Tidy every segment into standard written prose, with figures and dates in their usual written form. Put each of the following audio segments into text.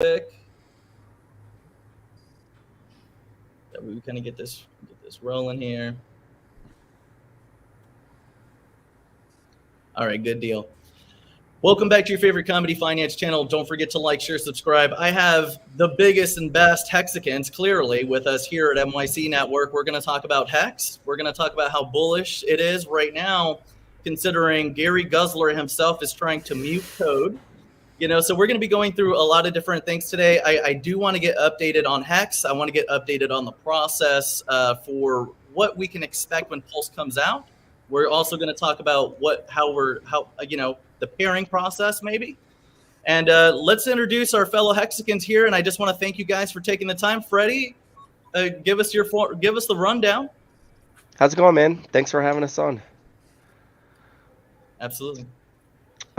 quick. We kind of get this rolling here. All right, good deal. Welcome back to your favorite comedy finance channel. Don't forget to like, share, subscribe. I have the biggest and best Hexicans clearly with us here at MYC Network. We're going to talk about Hex. We're going to talk about how bullish it is right now, considering Gary Gensler himself is trying to mute code. So we're going to be going through a lot of different things today. I do want to get updated on Hex. I want to get updated on the process for what we can expect when Pulse comes out. We're also going to talk about the pairing process maybe. And let's introduce our fellow Hexicans here. And I just want to thank you guys for taking the time. Freddie, give us the rundown. How's it going, man? Thanks for having us on. Absolutely.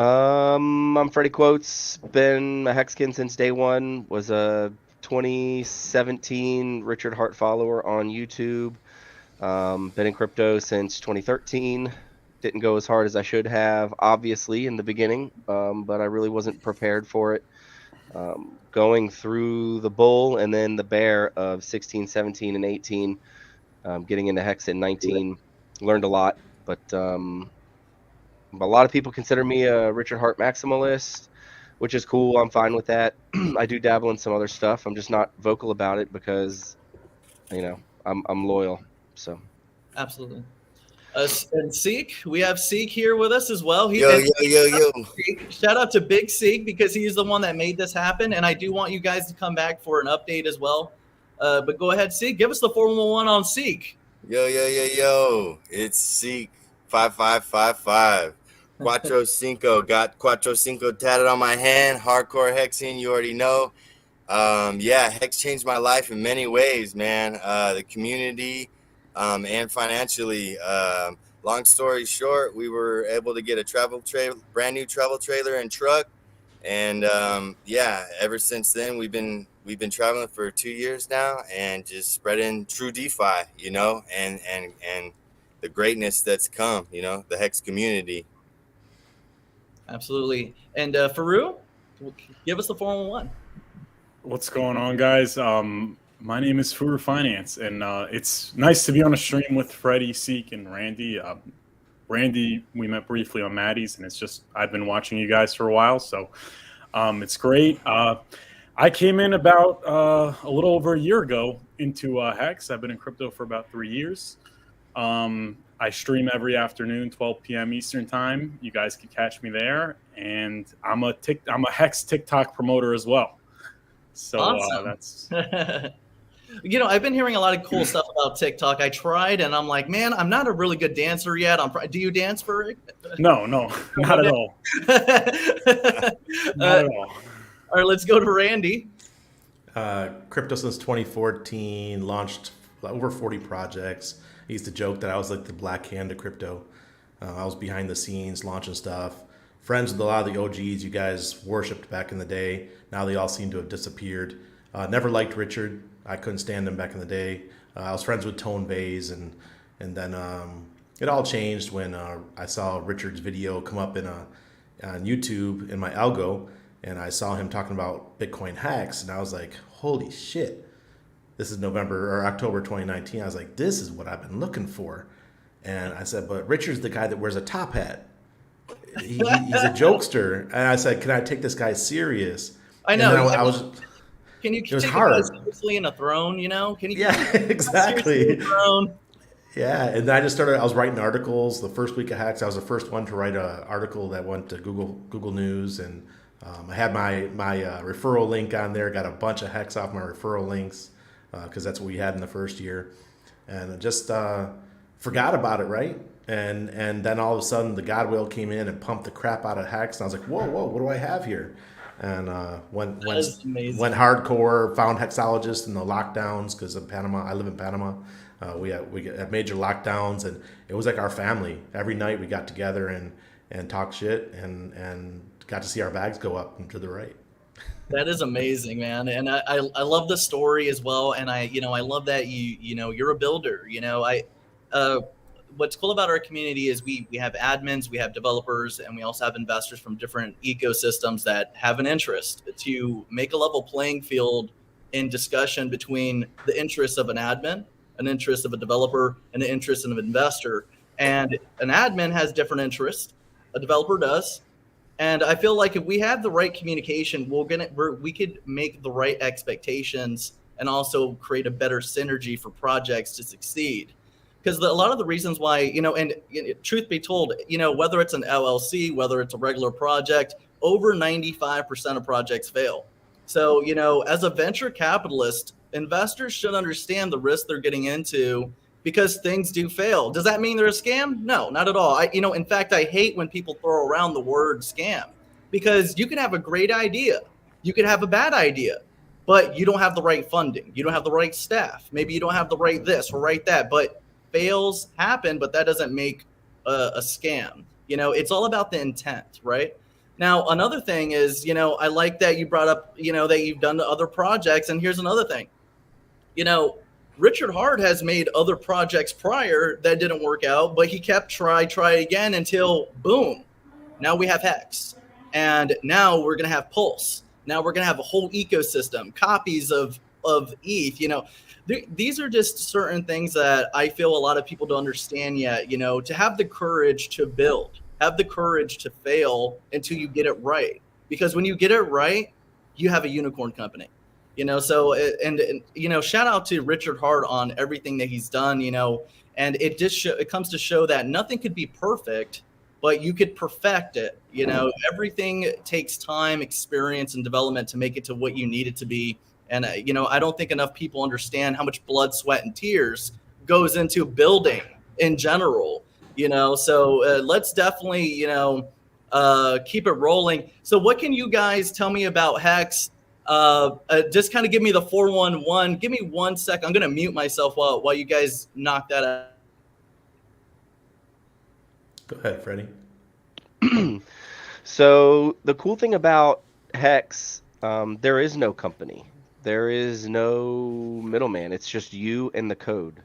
I'm Freddie Quotes. Been a Hexican since day one. Was a 2017 Richard Hart follower on YouTube. Been in crypto since 2013. Didn't go as hard as I should have, obviously, in the beginning, but I really wasn't prepared for it. Going through the bull and then the bear of 16, 17, and 18, getting into Hex in 19, learned a lot, but a lot of people consider me a Richard Hart maximalist, which is cool. I'm fine with that. I do dabble in some other stuff. I'm just not vocal about it because, I'm loyal. So, absolutely. And Seek, we have Seek here with us as well. Yo. Shout out to Big Seek because he's the one that made this happen. And I do want you guys to come back for an update as well. But go ahead, Seek. Give us the 411 on Seek. Yo. It's Seek 5555. Cuatro Cinco. Got Cuatro Cinco tatted on my hand. Hardcore hexing, you already know. Hex changed my life in many ways, man. The community. And financially, long story short, we were able to get a brand new travel trailer and truck, and ever since then we've been traveling for 2 years now, and just spreading true DeFi, and the greatness that's come, the Hex community. Absolutely. And Faru, give us the 411. What's going on, guys? My name is Furu Finance, and it's nice to be on a stream with Freddie, Seek, and Randy. Randy, we met briefly on Maddie's, and I've been watching you guys for a while, so it's great. I came in about a little over a year ago into Hex. I've been in crypto for about 3 years. I stream every afternoon, 12 p.m. Eastern time. You guys can catch me there, and I'm a Hex TikTok promoter as well. So awesome. That's. I've been hearing a lot of cool stuff about TikTok. I tried, and I'm like, man, I'm not a really good dancer yet. Do you dance, for it? No, not at all. Not at all. All right, let's go to Randy. Crypto since 2014, launched over 40 projects. I used to joke that I was like the Black Hand of crypto. I was behind the scenes, launching stuff. Friends with a lot of the OGs you guys worshipped back in the day. Now they all seem to have disappeared. Never liked Richard. I couldn't stand him back in the day. I was friends with Tone Bays, and then it all changed when I saw Richard's video come up on YouTube in my algo, and I saw him talking about Bitcoin hacks, and I was like, holy shit. This is October 2019. I was like, this is what I've been looking for. And I said, but Richard's the guy that wears a top hat. He's a jokester. And I said, can I take this guy serious? I know. Can you take hard. Seriously in a throne, Can you? Yeah, exactly. In a throne? Yeah, and then I was writing articles. The first week of Hacks, I was the first one to write an article that went to Google News, and I had my referral link on there. Got a bunch of Hacks off my referral links because that's what we had in the first year, and I just forgot about it, right? And then all of a sudden, the God Whale came in and pumped the crap out of Hacks, and I was like, whoa, what do I have here? And went hardcore, found hexologists in the lockdowns because of Panama. I live in Panama. We had major lockdowns, and it was like our family. Every night we got together and talked shit and got to see our bags go up and to the right. That is amazing, man. And I love the story as well. And I love that you're a builder. what's cool about our community is we have admins, we have developers, and we also have investors from different ecosystems that have an interest to make a level playing field in discussion between the interests of an admin, an interest of a developer, and the interest of an investor. And an admin has different interests, a developer does. And I feel like if we have the right communication, we could make the right expectations and also create a better synergy for projects to succeed. Because a lot of the reasons why, and truth be told, whether it's an LLC, whether it's a regular project, over 95% of projects fail. So, as a venture capitalist, investors should understand the risk they're getting into because things do fail. Does that mean they're a scam? No, not at all. In fact, I hate when people throw around the word scam because you can have a great idea. You can have a bad idea, but you don't have the right funding. You don't have the right staff. Maybe you don't have the right this or right that, but fails happen, but that doesn't make a scam. It's all about the intent, right? Now, another thing is, I like that you brought up, that you've done the other projects. And here's another thing, Richard Hart has made other projects prior that didn't work out, but he kept try again until boom. Now we have Hex, and now we're going to have Pulse. Now we're going to have a whole ecosystem, copies of ETH. These are just certain things that I feel a lot of people don't understand yet, to have the courage to build, have the courage to fail until you get it right. Because when you get it right, you have a unicorn company. So shout out to Richard Hart on everything that he's done, and it comes to show that nothing could be perfect, but you could perfect it. Everything takes time, experience, and development to make it to what you need it to be. And, I don't think enough people understand how much blood, sweat, and tears goes into building in general, so let's definitely, keep it rolling. So what can you guys tell me about Hex? Just kind of give me the 411. Give me 1 sec. I'm going to mute myself while you guys knock that out. Go ahead, Freddie. So the cool thing about Hex, there is no company. There is no middleman. It's just you and the code.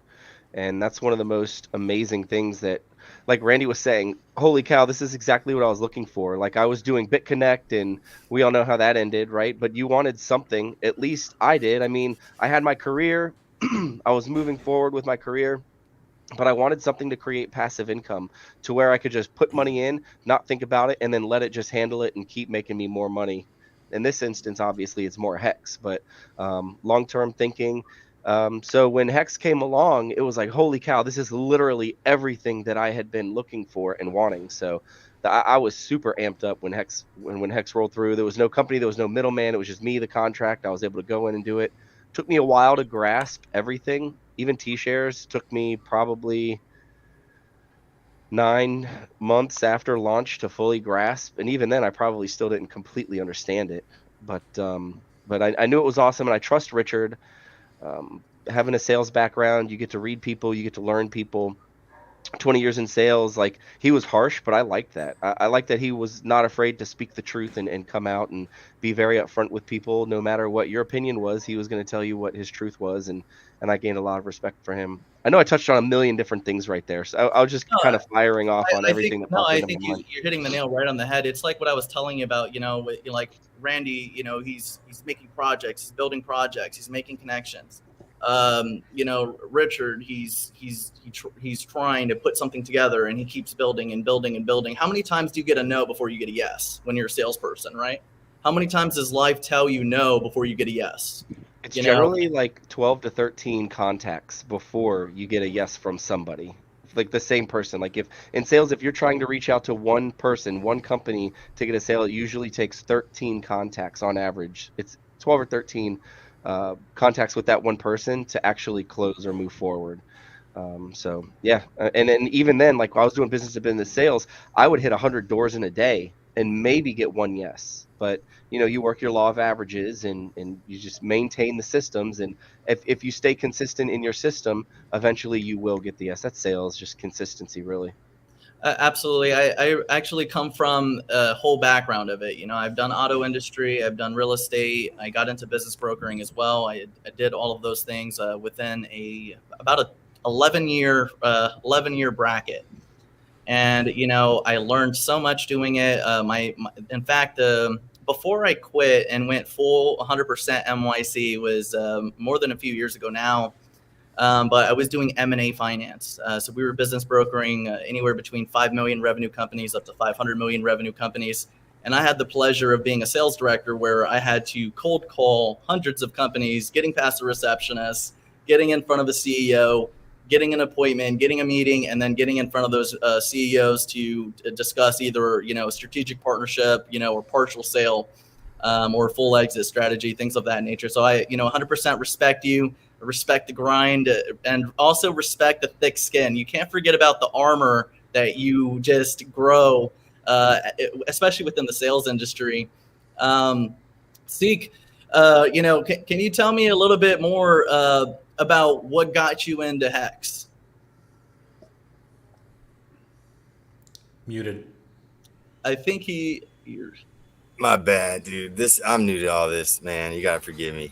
And that's one of the most amazing things that, like Randy was saying, holy cow, this is exactly what I was looking for. Like I was doing BitConnect and we all know how that ended, right? But you wanted something, at least I did. I mean, I had my career, I was moving forward with my career, but I wanted something to create passive income to where I could just put money in, not think about it, and then let it just handle it and keep making me more money. In this instance, obviously it's more Hex, but long-term thinking. So when Hex came along, it was like, holy cow, this is literally everything that I had been looking for and wanting. So I was super amped up when Hex rolled through. There was no company, there was no middleman. It was just me, the contract. I was able to go in and do it. Took me a while to grasp everything. Even T-shares took me probably 9 months after launch to fully grasp. And even then, I probably still didn't completely understand it. But I knew it was awesome, and I trust Richard. Having a sales background, you get to read people, you get to learn people. 20 years in sales, like he was harsh, but I liked that. I liked that he was not afraid to speak the truth and come out and be very upfront with people. No matter what your opinion was, he was going to tell you what his truth was, and I gained a lot of respect for him. I know I touched on a million different things right there, so I was just kind of firing off on everything. I think you're hitting the nail right on the head. It's like what I was telling you about, like Randy, he's making projects, he's building projects, he's making connections. Richard, he's trying to put something together, and he keeps building and building and building. How many times do you get a no before you get a yes when you're a salesperson, right? How many times does life tell you no before you get a yes? It's generally like 12 to 13 contacts before you get a yes from somebody, like the same person. Like if in sales, if you're trying to reach out to one person, one company to get a sale, it usually takes 13 contacts on average. It's 12 or 13 contacts with that one person to actually close or move forward. So yeah, and then even then, like while I was doing business to business sales, I would hit 100 doors in a day and maybe get one yes. But you work your law of averages and you just maintain the systems, and if you stay consistent in your system, eventually you will get the yes. That's sales, just consistency, really. Absolutely. I actually come from a whole background of it. I've done auto industry, I've done real estate, I got into business brokering as well. I did all of those things within about a 11-year bracket. And, you know, I learned so much doing it. In fact, before I quit and went full 100% MYC was more than a few years ago now. But I was doing M&A finance. So we were business brokering anywhere between 5 million revenue companies up to 500 million revenue companies. And I had the pleasure of being a sales director where I had to cold call hundreds of companies, getting past the receptionist, getting in front of the CEO, getting an appointment, getting a meeting, and then getting in front of those CEOs to discuss either, you know, a strategic partnership, you know, or partial sale, or full exit strategy, things of that nature. So I, you know, 100% respect you, respect the grind, and also respect the thick skin. You can't forget about the armor that you just grow, especially within the sales industry. Seek, you know, can you tell me a little bit more about what got you into Hex? Muted. I think My bad, dude. I'm new to all this, man. You gotta forgive me.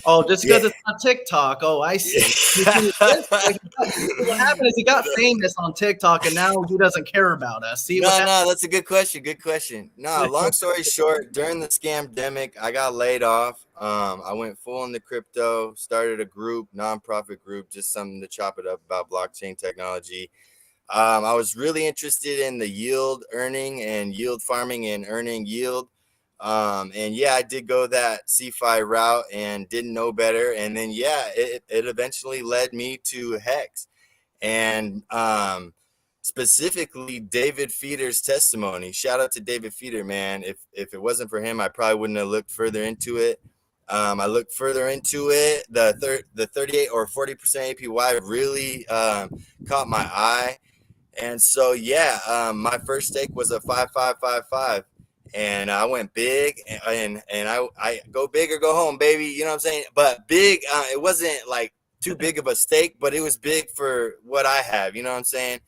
Oh, just because Yeah. it's on TikTok. Oh, I see. What happened is he got famous on TikTok, and now he doesn't care about us. See, No, that's a good question. Good question. No, long story short, during the scamdemic, I got laid off. I went full into crypto, started a group, nonprofit group, just something to chop it up about blockchain technology. I was really interested in the yield earning and yield farming and earning yield. And yeah, I did go that CFI route and didn't know better. And then, yeah, it eventually led me to Hex. And specifically David Feeder's testimony. Shout out to David Feeder, man. If it wasn't for him, I probably wouldn't have looked further into it. I looked further into it. The 38 or 40% APY really caught my eye. And so, yeah, my first stake was a 5555. And I went big, and I go big or go home, baby. You know what I'm saying? But big, it wasn't like too big of a stake, but it was big for what I have. You know what I'm saying?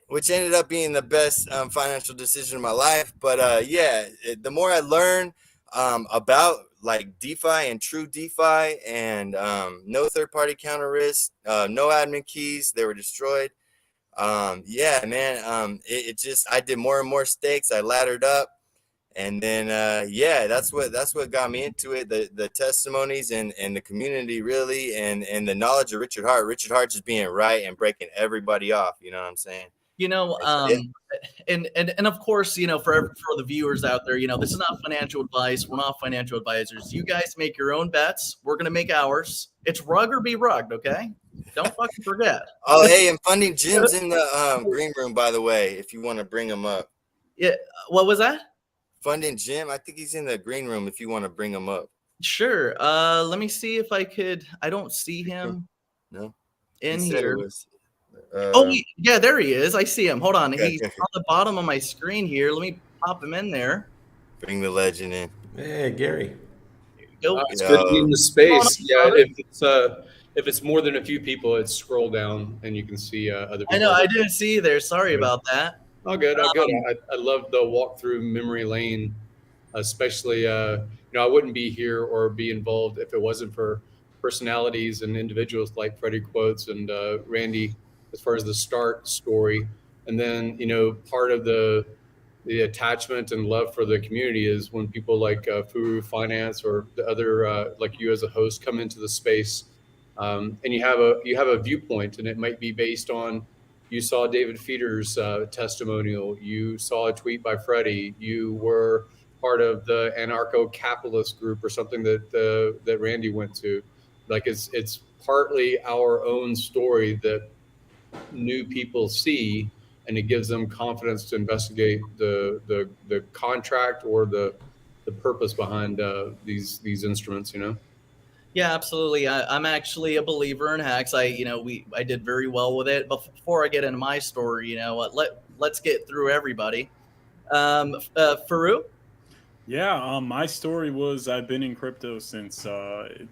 Which ended up being the best financial decision of my life. But yeah, the more I learn about like DeFi and true DeFi, and no third-party counter risk, no admin keys, they were destroyed. Yeah, man, it just, I did more and more stakes. I laddered up, and then yeah, that's what got me into it. The testimonies and the community, really, and the knowledge of Richard Hart just being right and breaking everybody off. You know what I'm saying? You know, and of course, you know, for the viewers out there, you know, this is not financial advice. We're not financial advisors. You guys make your own bets. We're gonna make ours. It's rug or be rugged, okay? Don't fucking forget. Oh, hey, and Funding Jim's in the green room, by the way, if you want to bring him up. Yeah, what was that? Funding Jim, I think he's in the green room if you want to bring him up. Sure. Let me see if I could. I don't see him. No. In He said here. it was, yeah, there he is. I see him. Hold on. Okay, He's okay. on the bottom of my screen here. Let me pop him in there. Bring the legend in. Hey, Gary. Go. It's good to be in the space. Come on, Yeah, if it's more than a few people, it's scroll down and you can see other people. I know. I didn't see you there. Sorry about that. Oh, good. Oh, good. I love the walk through memory lane, especially. You know, I wouldn't be here or be involved if it wasn't for personalities and individuals like Freddie Quotes and Randy, as far as the start story. And then, you know, part of the attachment and love for the community is when people like Furu Finance or the other like you as a host come into the space, and you have a viewpoint, and it might be based on, you saw David Feeder's testimonial, you saw a tweet by Freddie, you were part of the anarcho-capitalist group or something that Randy went to. Like it's partly our own story that new people see, and it gives them confidence to investigate the contract or the purpose behind these instruments, you know? Yeah, absolutely. I'm actually a believer in Hex. I did very well with it. But before I get into my story, you know, let's get through everybody. Farouk? Yeah, my story was I've been in crypto since I've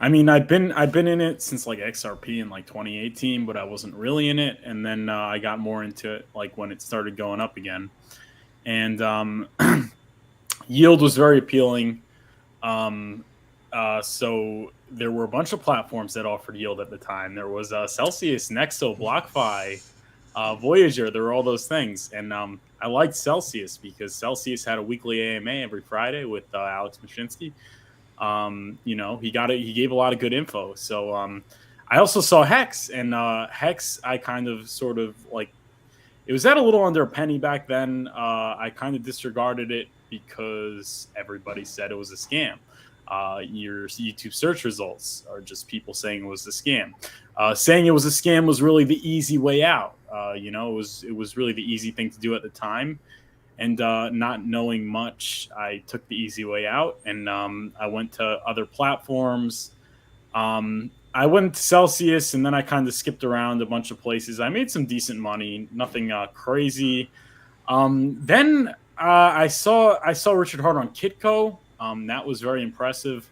been in it since like XRP in like 2018, but I wasn't really in it, and then I got more into it like when it started going up again, and yield was very appealing. So there were a bunch of platforms that offered yield at the time. There was Celsius, Nexo, BlockFi, Voyager. There were all those things, and I liked Celsius because Celsius had a weekly AMA every Friday with Alex Mashinsky. He gave a lot of good info. So I also saw Hex, and Hex I kind of sort of like. It was at a little under a penny back then. I kind of disregarded it because everybody said it was a scam. Your YouTube search results are just people saying it was a scam. Saying it was a scam was really the easy way out. It was really the easy thing to do at the time. And not knowing much, I took the easy way out, and I went to other platforms. I went to Celsius, and then I kind of skipped around a bunch of places. I made some decent money, nothing crazy. Then I saw Richard Hart on Kitco. That was very impressive.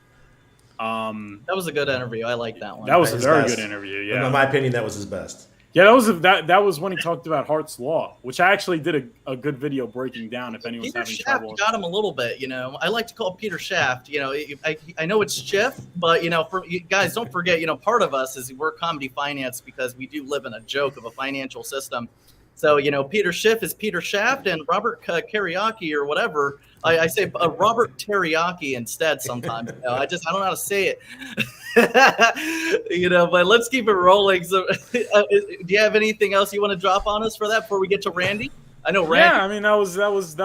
That was a good interview. I like that one. That was a very best. good interview. Yeah, In my opinion, that was his best. Yeah, that was when he talked about Hart's Law, which I actually did a good video breaking down. If anyone's Peter having Shaft trouble, got him a little bit. I like to call Peter Shaft. I know it's Schiff, but for you guys, don't forget. Part of us is we're comedy finance because we do live in a joke of a financial system. So Peter Schiff is Peter Shaft, and Robert Kariaki or whatever. I say Robert Teriyaki instead sometimes. I don't know how to say it. But let's keep it rolling. So, do you have anything else you want to drop on us for that before we get to Randy? I know Randy. Yeah, I mean that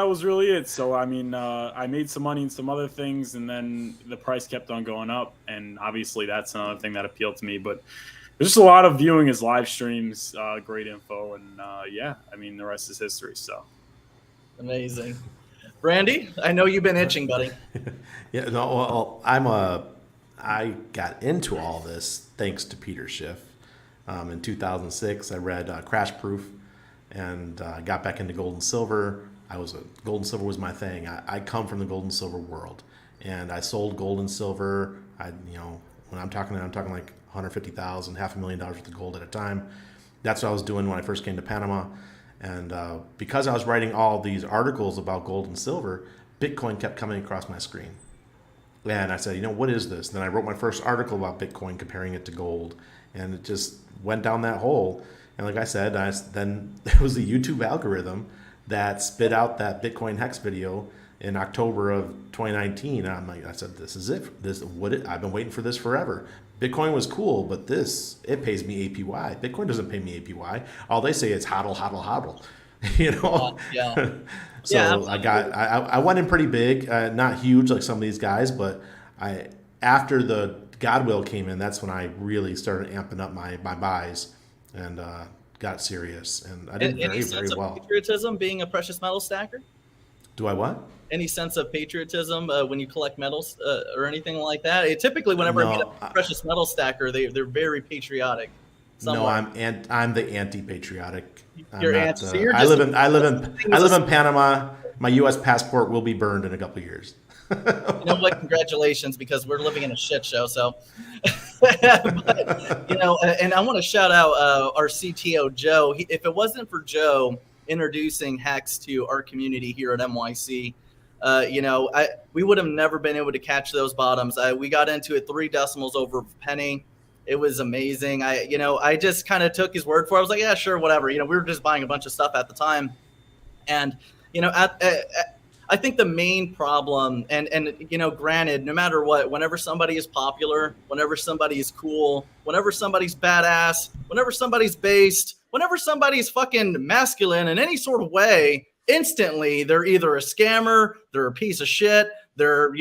was really it. So I mean, I made some money in some other things, and then the price kept on going up, and obviously that's another thing that appealed to me. But there's just a lot of viewing his live streams, great info, and I mean the rest is history. So amazing. Randy, I know you've been itching, buddy. Yeah, no, well, I got into all this thanks to Peter Schiff. In 2006, I read Crash Proof, and got back into gold and silver. Gold and silver was my thing. I come from the gold and silver world, and I sold gold and silver. When I'm talking like 150,000, $500,000 worth of gold at a time. That's what I was doing when I first came to Panama. And because I was writing all these articles about gold and silver, Bitcoin kept coming across my screen. And I said, what is this? And then I wrote my first article about Bitcoin, comparing it to gold. And it just went down that hole. And like I said, then there was a YouTube algorithm that spit out that Bitcoin Hex video in October of 2019. And I said, this is it. I've been waiting for this forever. Bitcoin was cool, but it pays me APY. Bitcoin doesn't pay me APY. All they say is hodl, hodl, hodl. Yeah. So yeah, I went in pretty big, not huge like some of these guys, but after the Godwill came in, that's when I really started amping up my buys and got serious. And I did very, very well. Patriotism being a precious metal stacker? Do I what? Any sense of patriotism when you collect metals or anything like that? Typically, whenever I meet a precious metal stacker, they're very patriotic. Somewhat. No, I'm the anti-patriotic. You're anti. So I live in Panama. My U.S. passport will be burned in a couple of years. Congratulations, because we're living in a shit show. So, but, and I want to shout out our CTO Joe. If it wasn't for Joe introducing Hex to our community here at MYC, we would have never been able to catch those bottoms. We got into it 3 decimals over a penny. It was amazing. I just kind of took his word for it. I was like, yeah, sure, whatever. We were just buying a bunch of stuff at the time. And, I think the main problem, and granted, no matter what, whenever somebody is popular, whenever somebody is cool, whenever somebody's badass, whenever somebody's based, whenever somebody's fucking masculine in any sort of way, instantly they're either a scammer, they're a piece of shit, they're,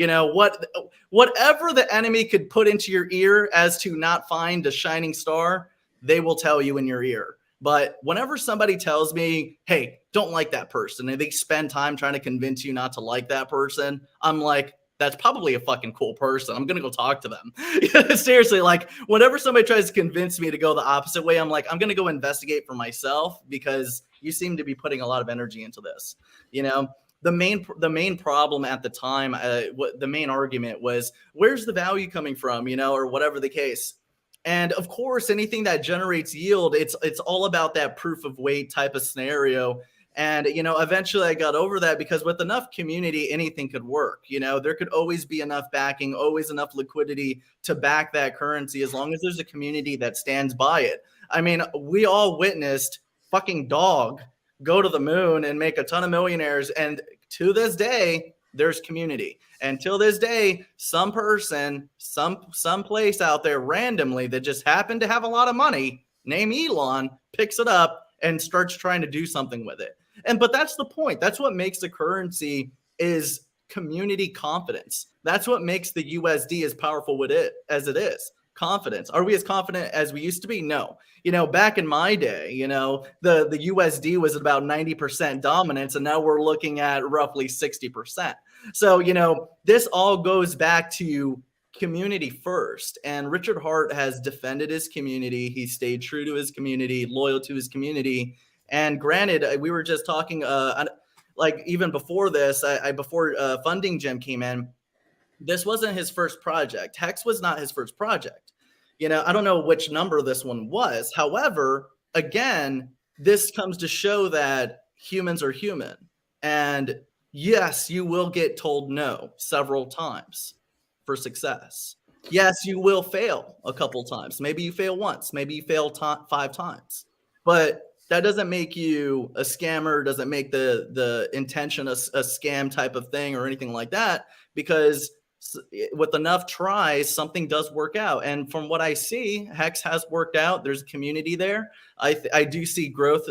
whatever the enemy could put into your ear as to not find a shining star, they will tell you in your ear. But whenever somebody tells me, hey, don't like that person, and they spend time trying to convince you not to like that person, I'm like, that's probably a fucking cool person. I'm going to go talk to them. Seriously, like whenever somebody tries to convince me to go the opposite way, I'm like, I'm going to go investigate for myself because you seem to be putting a lot of energy into this. The main problem at the time, the main argument was, where's the value coming from, or whatever the case. And of course, anything that generates yield, it's all about that proof of weight type of scenario. And, eventually I got over that because with enough community, anything could work. There could always be enough backing, always enough liquidity to back that currency as long as there's a community that stands by it. I mean, we all witnessed fucking Dog go to the moon and make a ton of millionaires. And to this day, there's community. And till this day, some person, some place out there randomly that just happened to have a lot of money, named Elon, picks it up and starts trying to do something with it. But that's the point. That's what makes the currency is community confidence. That's what makes the USD as powerful with it as it is. Confidence. Are we as confident as we used to be? No. Back in my day, the USD was about 90% dominance, and now we're looking at roughly 60%. So, this all goes back to community first. And Richard Hart has defended his community. He stayed true to his community, loyal to his community. And granted, we were just talking, like even before this, before Funding Gem came in, this wasn't his first project. Hex was not his first project. I don't know which number this one was. However, again, this comes to show that humans are human. And yes, you will get told no several times for success. Yes, you will fail a couple times. Maybe you fail once. Maybe you fail 5 times. But that doesn't make you a scammer, doesn't make the intention a scam type of thing or anything like that, because with enough tries, something does work out. And from what I see, Hex has worked out. There's a community there. I do see growth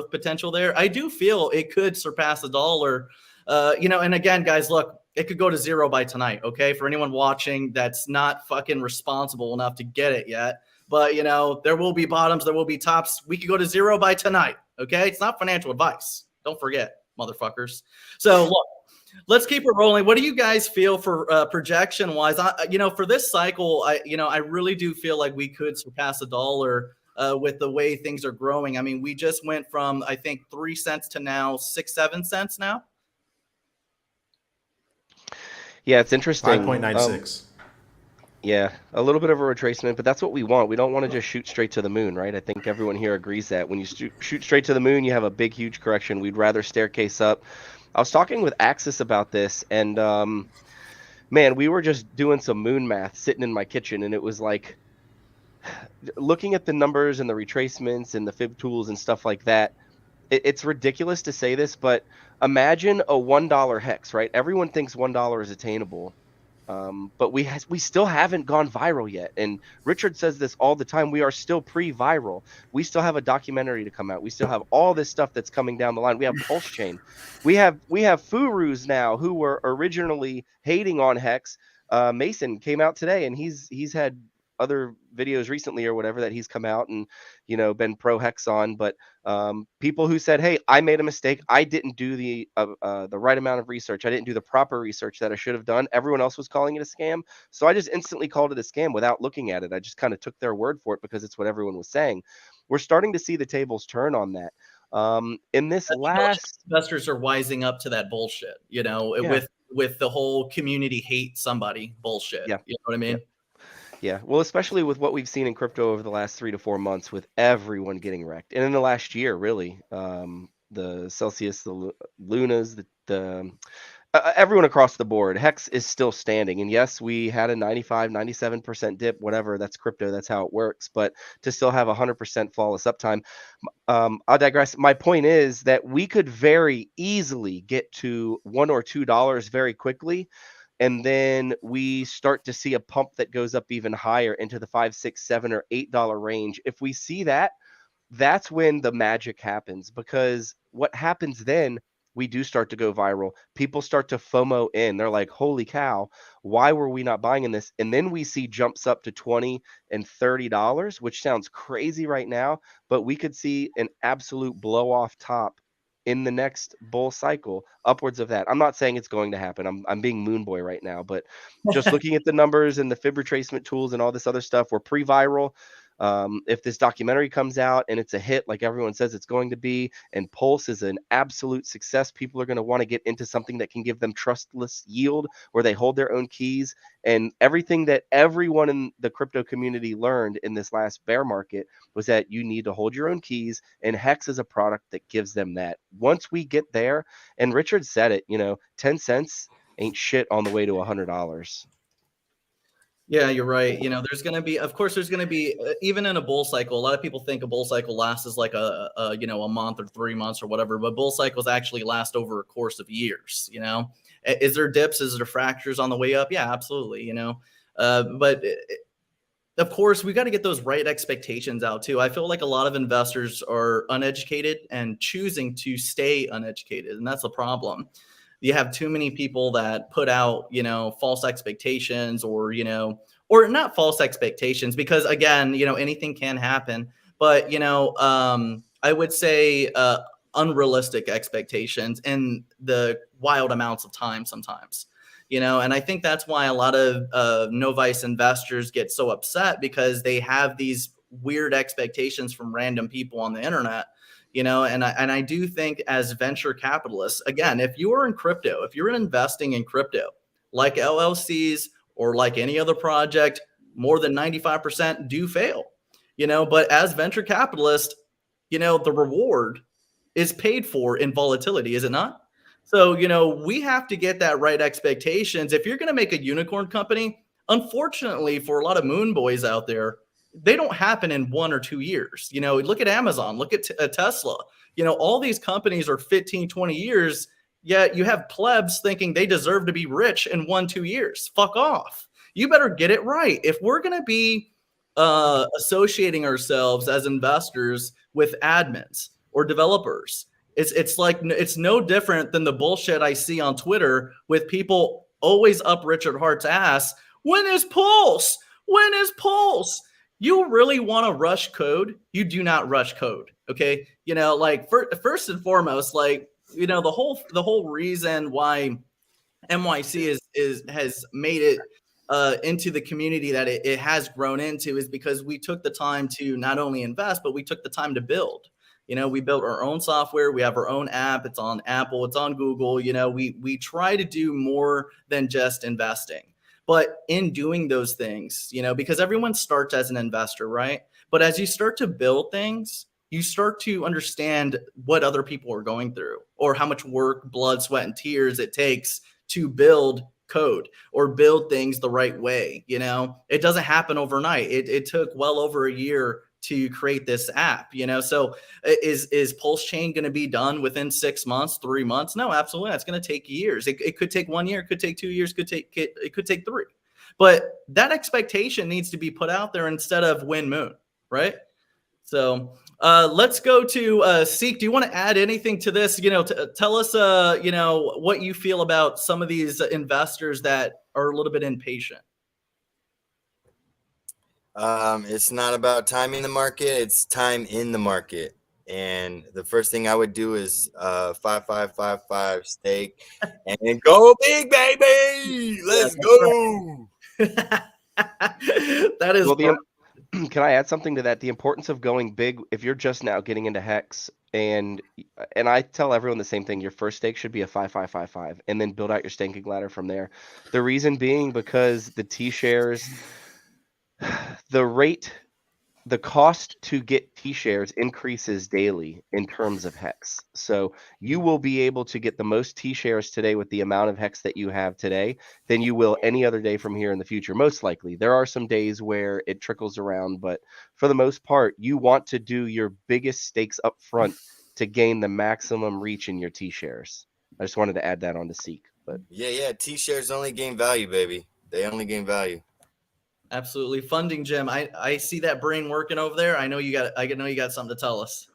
potential there. I do feel it could surpass $1. And again, guys, look, it could go to 0 by tonight. Okay. For anyone watching that's not fucking responsible enough to get it yet. But, there will be bottoms, there will be tops. We could go to 0 by tonight, okay? It's not financial advice. Don't forget, motherfuckers. So, look, let's keep it rolling. What do you guys feel for projection-wise? For this cycle, I really do feel like we could surpass $1 with the way things are growing. I mean, we just went from, I think, 3 cents to now 6-7 cents now. Yeah, it's interesting. 5.96. Yeah, a little bit of a retracement, but that's what we want. We don't want to just shoot straight to the moon, right? I think everyone here agrees that when you shoot straight to the moon, you have a big, huge correction. We'd rather staircase up. I was talking with Axis about this, and man, we were just doing some moon math sitting in my kitchen, and it was like looking at the numbers and the retracements and the fib tools and stuff like that. It's ridiculous to say this, but imagine a $1 hex, right? Everyone thinks $1 is attainable. But we still haven't gone viral yet. And Richard says this all the time. We are still pre-viral. We still have a documentary to come out. We still have all this stuff that's coming down the line. We have PulseChain. We have Furus now who were originally hating on Hex. Mason came out today, and he's had other videos recently or whatever that he's come out and been pro Hex on. But people who said, hey, I made a mistake, I didn't do the right amount of research, I didn't do the proper research that I should have done, everyone else was calling it a scam, so I just instantly called it a scam without looking at it. I just kind of took their word for it because it's what everyone was saying. We're starting to see the tables turn on that. In this last, investors are wising up to that bullshit, with the whole community hate somebody bullshit. Yeah. You know what I mean? Yeah, well, especially with what we've seen in crypto over the last 3 to 4 months, with everyone getting wrecked, and in the last year, really, the Celsius, the Lunas, the everyone across the board. Hex is still standing, and yes, we had a 95-97% dip, whatever. That's crypto. That's how it works. But to still have 100% flawless uptime, I'll digress. My point is that we could very easily get to $1 or $2 very quickly. And then we start to see a pump that goes up even higher into the $5, $6, $7, or $8 range. If we see that, that's when the magic happens, because what happens then, we do start to go viral. People start to FOMO in. They're like, holy cow, why were we not buying in this? And then we see jumps up to $20 and $30, which sounds crazy right now, but we could see an absolute blow off top in the next bull cycle, upwards of that. I'm not saying it's going to happen. I'm being moon boy right now, but just looking at the numbers and the fib retracement tools and all this other stuff, we're pre-viral. If this documentary comes out and it's a hit like everyone says it's going to be, and Pulse is an absolute success, people are going to want to get into something that can give them trustless yield where they hold their own keys. And everything that everyone in the crypto community learned in this last bear market was that you need to hold your own keys, and Hex is a product that gives them that. Once we get there, and Richard said it, 10 cents ain't shit on the way to $100. Yeah, you're right. There's going to be, of course, there's going to be, even in a bull cycle, a lot of people think a bull cycle lasts as like a month or 3 months or whatever, but bull cycles actually last over a course of years. Is there dips? Is there fractures on the way up? Yeah, absolutely. But of course, we got to get those right expectations out too. I feel like a lot of investors are uneducated and choosing to stay uneducated, and that's the problem. You have too many people that put out, false expectations or not false expectations, because again, anything can happen, but, I would say, unrealistic expectations in the wild amounts of time sometimes, and I think that's why a lot of novice investors get so upset, because they have these weird expectations from random people on the internet. And I do think, as venture capitalists, again, if you are in crypto, if you're investing in crypto, like LLCs or like any other project, more than 95% do fail, but as venture capitalists, the reward is paid for in volatility, is it not? So, we have to get that right expectations. If you're going to make a unicorn company, unfortunately, for a lot of moon boys out there, they don't happen in 1 or 2 years. Look at Amazon, look at Tesla. All these companies are 15, 20 years, yet you have plebs thinking they deserve to be rich in 1-2 years. Fuck off. You better get it right. If we're going to be associating ourselves as investors with admins or developers, it's no different than the bullshit I see on Twitter with people always up Richard Hart's ass. When is Pulse? When is Pulse? You really want to rush code? You do not rush code. Okay. First and foremost, the whole reason why MYC has made it into the community that it has grown into is because we took the time to not only invest, but we took the time to build. We built our own software. We have our own app. It's on Apple. It's on Google. We try to do more than just investing. But in doing those things, because everyone starts as an investor, right? But as you start to build things, you start to understand what other people are going through, or how much work, blood, sweat, and tears it takes to build code or build things the right way. It doesn't happen overnight. It took well over a year to create this app, so is PulseChain going to be done within 6 months, 3 months? No, absolutely. It's going to take years. It could take 1 year, it could take 2 years, it could take 3. But that expectation needs to be put out there instead of win moon, right? So let's go to Seek. Do you want to add anything to this? Tell us, what you feel about some of these investors that are a little bit impatient. It's not about timing the market, it's time in the market. And the first thing I would do is 5555 stake and go big, baby. Let's go. That is can I add something to that? The importance of going big if you're just now getting into Hex, and I tell everyone the same thing. Your first stake should be a 5555 and then build out your staking ladder from there. The reason being because the T-shares, the cost to get T-shares increases daily in terms of Hex. So you will be able to get the most T-shares today with the amount of Hex that you have today than you will any other day from here in the future, most likely. There are some days where it trickles around, but for the most part, you want to do your biggest stakes up front to gain the maximum reach in your T-shares. I just wanted to add that on to Seek. But yeah, T-shares only gain value, baby. They only gain value. Absolutely. Funding, Jim. I see that brain working over there. I know you got something to tell us.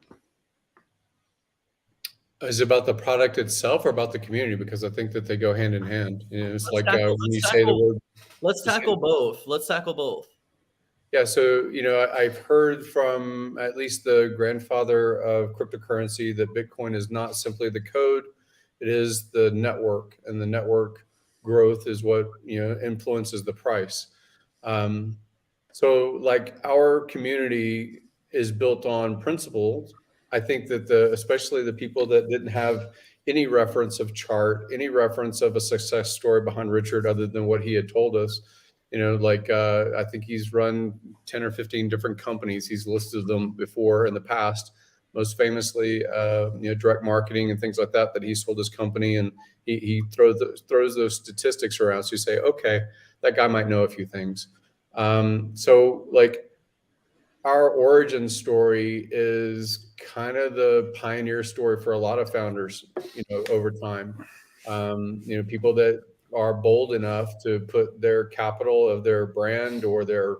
Is it about the product itself or about the community? Because I think that they go hand in hand. It's when you say the word. Let's tackle both. Yeah. So, I've heard from at least the grandfather of cryptocurrency that Bitcoin is not simply the code. It is the network, and the network growth is what, influences the price. So like our community is built on principles. I think that especially the people that didn't have any reference of chart, any reference of a success story behind Richard other than what he had told us, like I think he's run 10 or 15 different companies. He's listed them before in the past, most famously, direct marketing and things like that he sold his company, and he throws those statistics around. So you say, okay, that guy might know a few things. So like our origin story is kind of the pioneer story for a lot of founders, over time. People that are bold enough to put their capital of their brand or their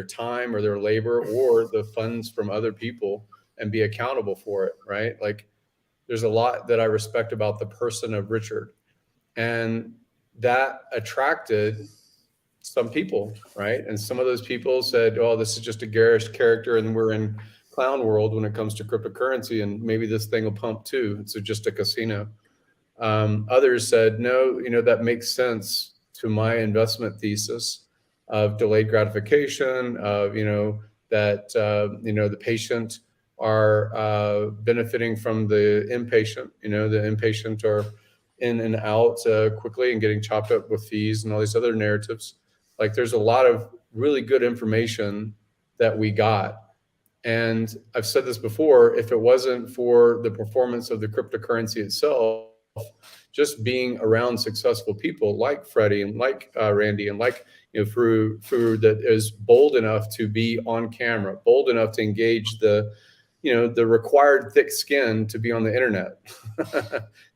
time or their labor or the funds from other people and be accountable for it, right? Like there's a lot that I respect about the person of Richard, and that attracted some people, right? And some of those people said, oh, this is just a garish character and we're in clown world when it comes to cryptocurrency, and maybe this thing will pump too. It's just a casino. Others said, no, that makes sense to my investment thesis of delayed gratification, of, that, the patient are benefiting from the inpatient, the inpatient are in and out quickly and getting chopped up with fees and all these other narratives. Like there's a lot of really good information that we got. And I've said this before, if it wasn't for the performance of the cryptocurrency itself, just being around successful people like Freddie and like Randy and like Furu that is bold enough to be on camera, bold enough to engage the required thick skin to be on the internet.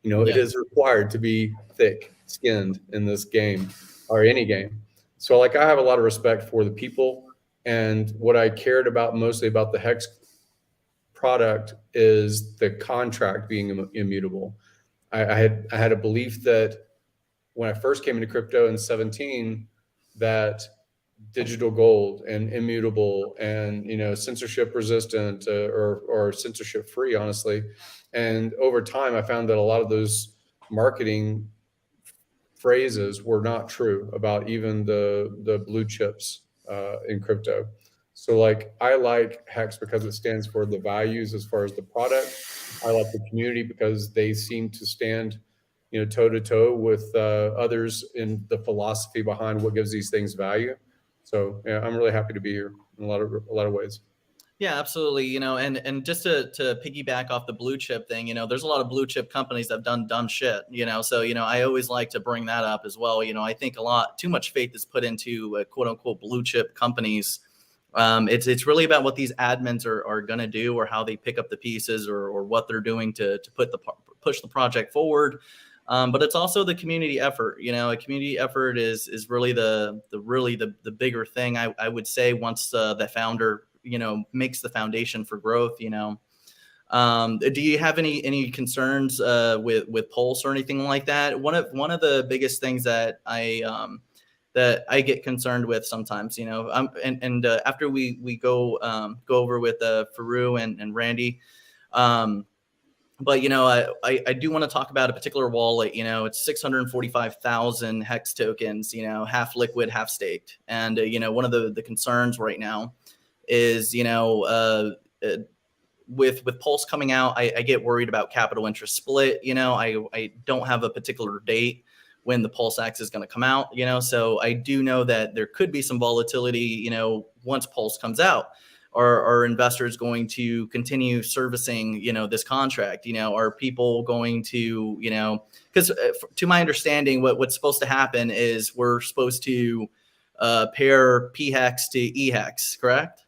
It is required to be thick skinned in this game or any game. So like I have a lot of respect for the people, and what I cared about mostly about the Hex product is the contract being immutable. I had a belief that when I first came into crypto in 2017, that digital gold and immutable and censorship resistant or censorship free, honestly. And over time, I found that a lot of those marketing phrases were not true about even the blue chips in crypto. So like I like Hex because it stands for the values as far as the product. I like the community because they seem to stand toe to toe with others in the philosophy behind what gives these things value. So yeah, I'm really happy to be here in a lot of ways. Yeah, absolutely. And just to piggyback off the blue chip thing, there's a lot of blue chip companies that have done dumb shit, so, I always like to bring that up as well. I think too much faith is put into quote unquote blue chip companies. It's really about what these admins are going to do, or how they pick up the pieces, or what they're doing to push the project forward. But it's also the community effort. A community effort is really the bigger thing, I would say, once the founder makes the foundation for growth. Do you have any concerns with Pulse or anything like that? One of the biggest things that I get concerned with sometimes, and after we go over with Furu and Randy, but I do want to talk about a particular wallet. It's 645,000 Hex tokens, half liquid, half staked, and one of the concerns right now is with Pulse coming out, I get worried about capital interest split. I don't have a particular date when the Pulse X is going to come out. So I do know that there could be some volatility. Once Pulse comes out. Are investors going to continue servicing, this contract? Are people going to, because to my understanding, what's supposed to happen is we're supposed to pair PHEX to EHEX, correct?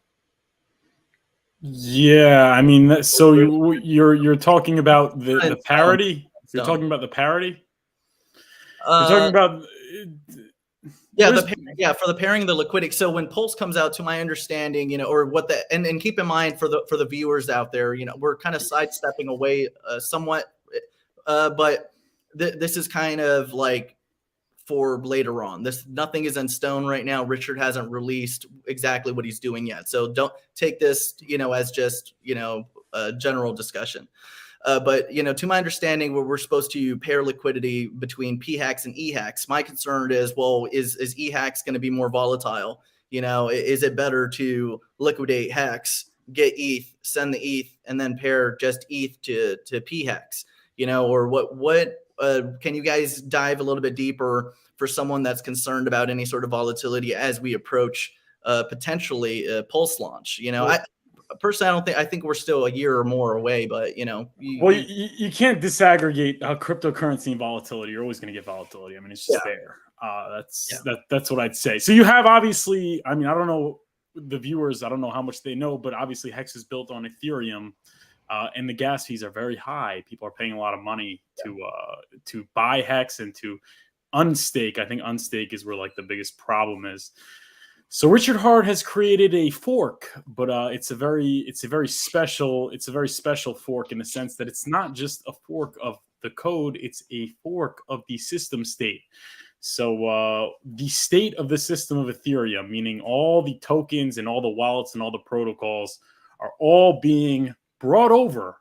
Yeah, I mean, so you're talking about the parity. You're talking about the parity. You're talking about. Yeah, for the pairing of the liquidity. So when Pulse comes out, to my understanding, or what and keep in mind for the viewers out there, we're kind of sidestepping away somewhat, but this is kind of like for later on. Nothing is in stone right now. Richard hasn't released exactly what he's doing yet, so don't take this as just a general discussion. But to my understanding, we're supposed to pair liquidity between PHEX and EHEX. My concern is, well, is EHEX going to be more volatile? You know, is it better to liquidate Hex, get ETH, send the ETH, and then pair just ETH to P Hex? You know, or what can you guys dive a little bit deeper for someone that's concerned about any sort of volatility as we approach potentially a Pulse launch? You know, I personally, I think we're still a year or more away, but you know, you can't disaggregate cryptocurrency and volatility. You're always going to get volatility. I mean, it's just there. That's what I'd say. So you have, obviously, I mean, I don't know the viewers, I don't know how much they know, but obviously Hex is built on Ethereum, and the gas fees are very high. People are paying a lot of money to buy Hex and to unstake. I think unstake is where like the biggest problem is. So Richard Hart has created a fork, but it's a very special fork in the sense that it's not just a fork of the code, it's a fork of the system state. So the state of the system of Ethereum, meaning all the tokens and all the wallets and all the protocols, are all being brought over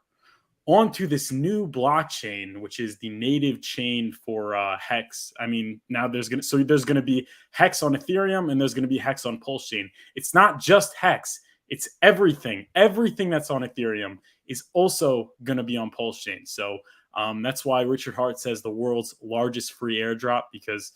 onto this new blockchain, which is the native chain for Hex. I mean, now there's going to be Hex on Ethereum and there's going to be Hex on PulseChain. It's not just Hex, it's everything. Everything that's on Ethereum is also going to be on PulseChain. So that's why Richard Hart says the world's largest free airdrop, because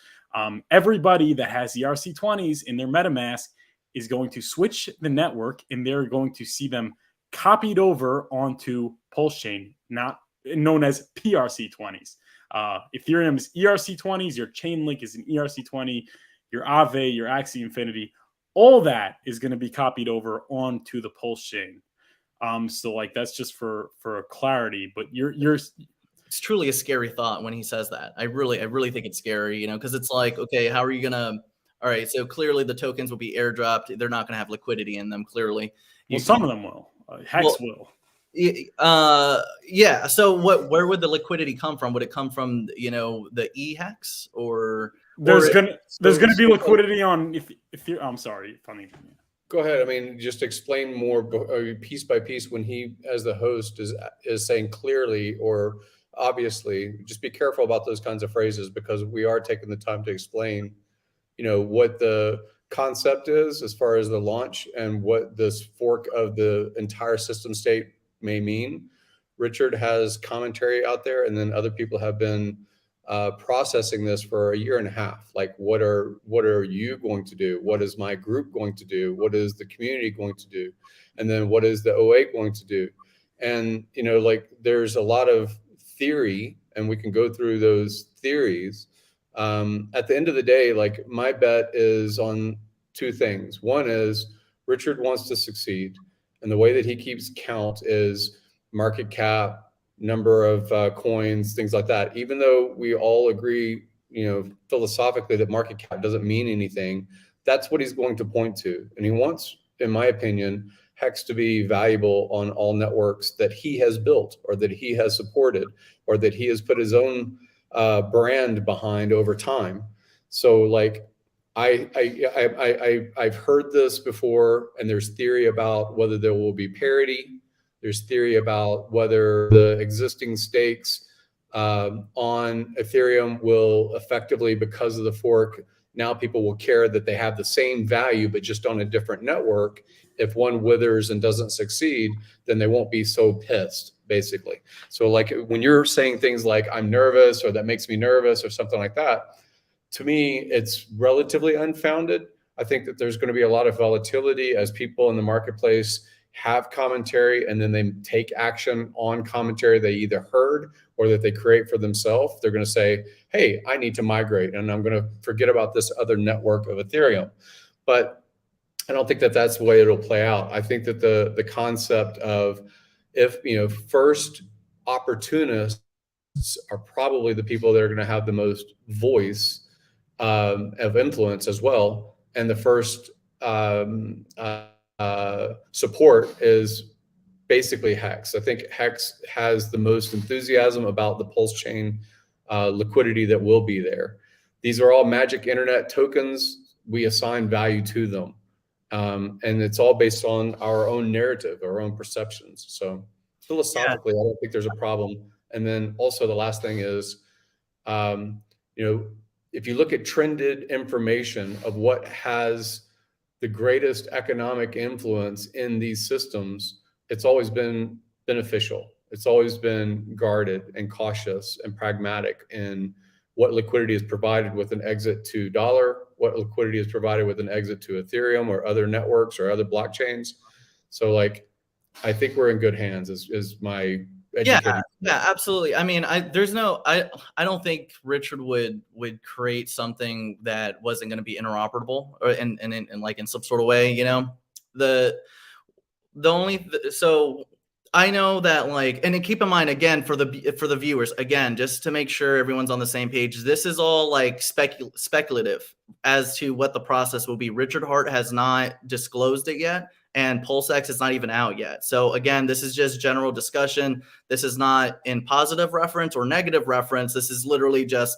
everybody that has ERC20s in their MetaMask is going to switch the network and they're going to see them copied over onto PulseChain, not known as PRC20s. Ethereum is ERC20s, your Chainlink is an ERC20, your Aave, your Axie Infinity, all that is going to be copied over onto the PulseChain. So like that's just for clarity, but it's truly a scary thought when he says that. I really think it's scary, you know, because it's like, okay, how are you gonna? All right, so clearly the tokens will be airdropped. They're not going to have liquidity in them. Clearly, some of them will. Hex will. Yeah. So where would the liquidity come from? Would it come from, you know, the e-Hex or there's gonna be liquidity on if you're, I'm sorry, funny. Go ahead. I mean, just explain more piece by piece when he, as the host, is saying clearly or obviously. Just be careful about those kinds of phrases, because we are taking the time to explain, you know, what the concept is as far as the launch and what this fork of the entire system state may mean. Richard has commentary out there, and then other people have been processing this for a year and a half. Like, what are you going to do? What is my group going to do? What is the community going to do? And then what is the 08 going to do? And, you know, like there's a lot of theory, and we can go through those theories. At the end of the day, like my bet is on two things. One is Richard wants to succeed, and the way that he keeps count is market cap, number of coins, things like that. Even though we all agree, you know, philosophically that market cap doesn't mean anything, that's what he's going to point to. And he wants, in my opinion, Hex to be valuable on all networks that he has built or that he has supported or that he has put his own brand behind over time. So like I've heard this before, and there's theory about whether there will be parity. There's theory about whether the existing stakes on Ethereum will effectively, because of the fork, now people will care that they have the same value, but just on a different network. If one withers and doesn't succeed, then they won't be so pissed, basically. So like when you're saying things like, I'm nervous, or that makes me nervous, or something like that, to me, it's relatively unfounded. I think that there's going to be a lot of volatility as people in the marketplace have commentary and then they take action on commentary they either heard or that they create for themselves. They're going to say, hey, I need to migrate and I'm going to forget about this other network of Ethereum. But I don't think that that's the way it'll play out. I think that the concept of, if, you know, first opportunists are probably the people that are going to have the most voice of influence as well. And the first support is basically Hex. I think Hex has the most enthusiasm about the PulseChain liquidity that will be there. These are all magic internet tokens. We assign value to them. And it's all based on our own narrative, our own perceptions. So philosophically, I don't think there's a problem. And then also the last thing is, you know, if you look at trended information of what has the greatest economic influence in these systems, it's always been beneficial. It's always been guarded and cautious and pragmatic in what liquidity is provided with an exit to dollar, what liquidity is provided with an exit to Ethereum or other networks or other blockchains. So like, I think we're in good hands is my educated. Yeah, absolutely. I mean, I don't think Richard would create something that wasn't going to be interoperable or in like in some sort of way, you know. So I know that, like, and then keep in mind again for the viewers, again, just to make sure everyone's on the same page, this is all like speculative as to what the process will be. Richard Hart has not disclosed it yet, and PulseX is not even out yet. So again, this is just general discussion. This is not in positive reference or negative reference. This is literally just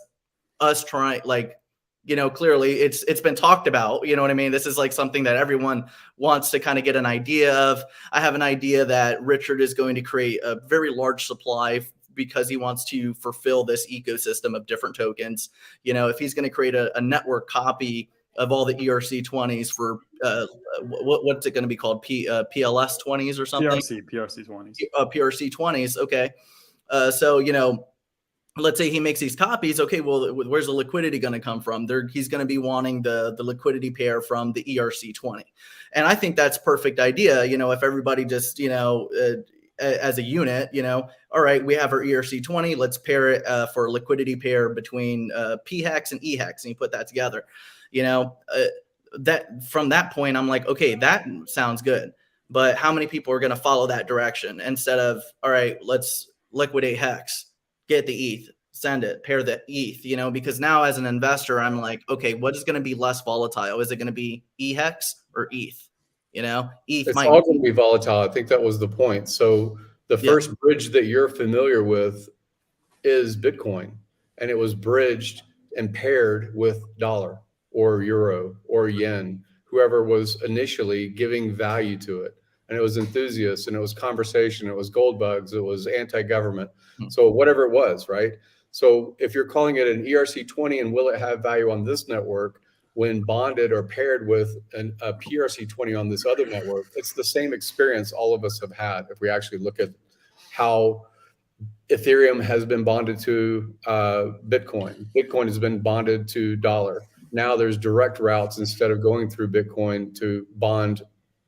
us trying, like, you know, clearly it's been talked about, you know what I mean? This is like something that everyone wants to kind of get an idea of. I have an idea that Richard is going to create a very large supply because he wants to fulfill this ecosystem of different tokens. You know, if he's going to create a network copy of all the ERC20s for what's it going to be called? PLS 20s or something? PRC 20s. PRC 20s. Okay. So, you know, let's say he makes these copies. Okay, well, where's the liquidity going to come from? He's going to be wanting the liquidity pair from the ERC20. And I think that's perfect idea. You know, if everybody just, you know, as a unit, you know, all right, we have our ERC20, let's pair it for a liquidity pair between PHEX and EHEX, and you put that together. You know, that from that point, I'm like, okay, that sounds good. But how many people are going to follow that direction instead of, all right, let's liquidate HEX, get the ETH, send it, pair the ETH, you know, because now as an investor, I'm like, okay, what is going to be less volatile? Is it going to be EHEX or ETH? You know, ETH it's might all going to be volatile. I think that was the point. So the first bridge that you're familiar with is Bitcoin, and it was bridged and paired with dollar or euro or yen, whoever was initially giving value to it. And it was enthusiasts, and it was conversation, it was gold bugs, it was anti-government. So whatever it was, right? So if you're calling it an ERC20 and will it have value on this network when bonded or paired with a PRC20 on this other network, it's the same experience all of us have had. If we actually look at how Ethereum has been bonded to Bitcoin, Bitcoin has been bonded to dollar. Now there's direct routes instead of going through Bitcoin to bond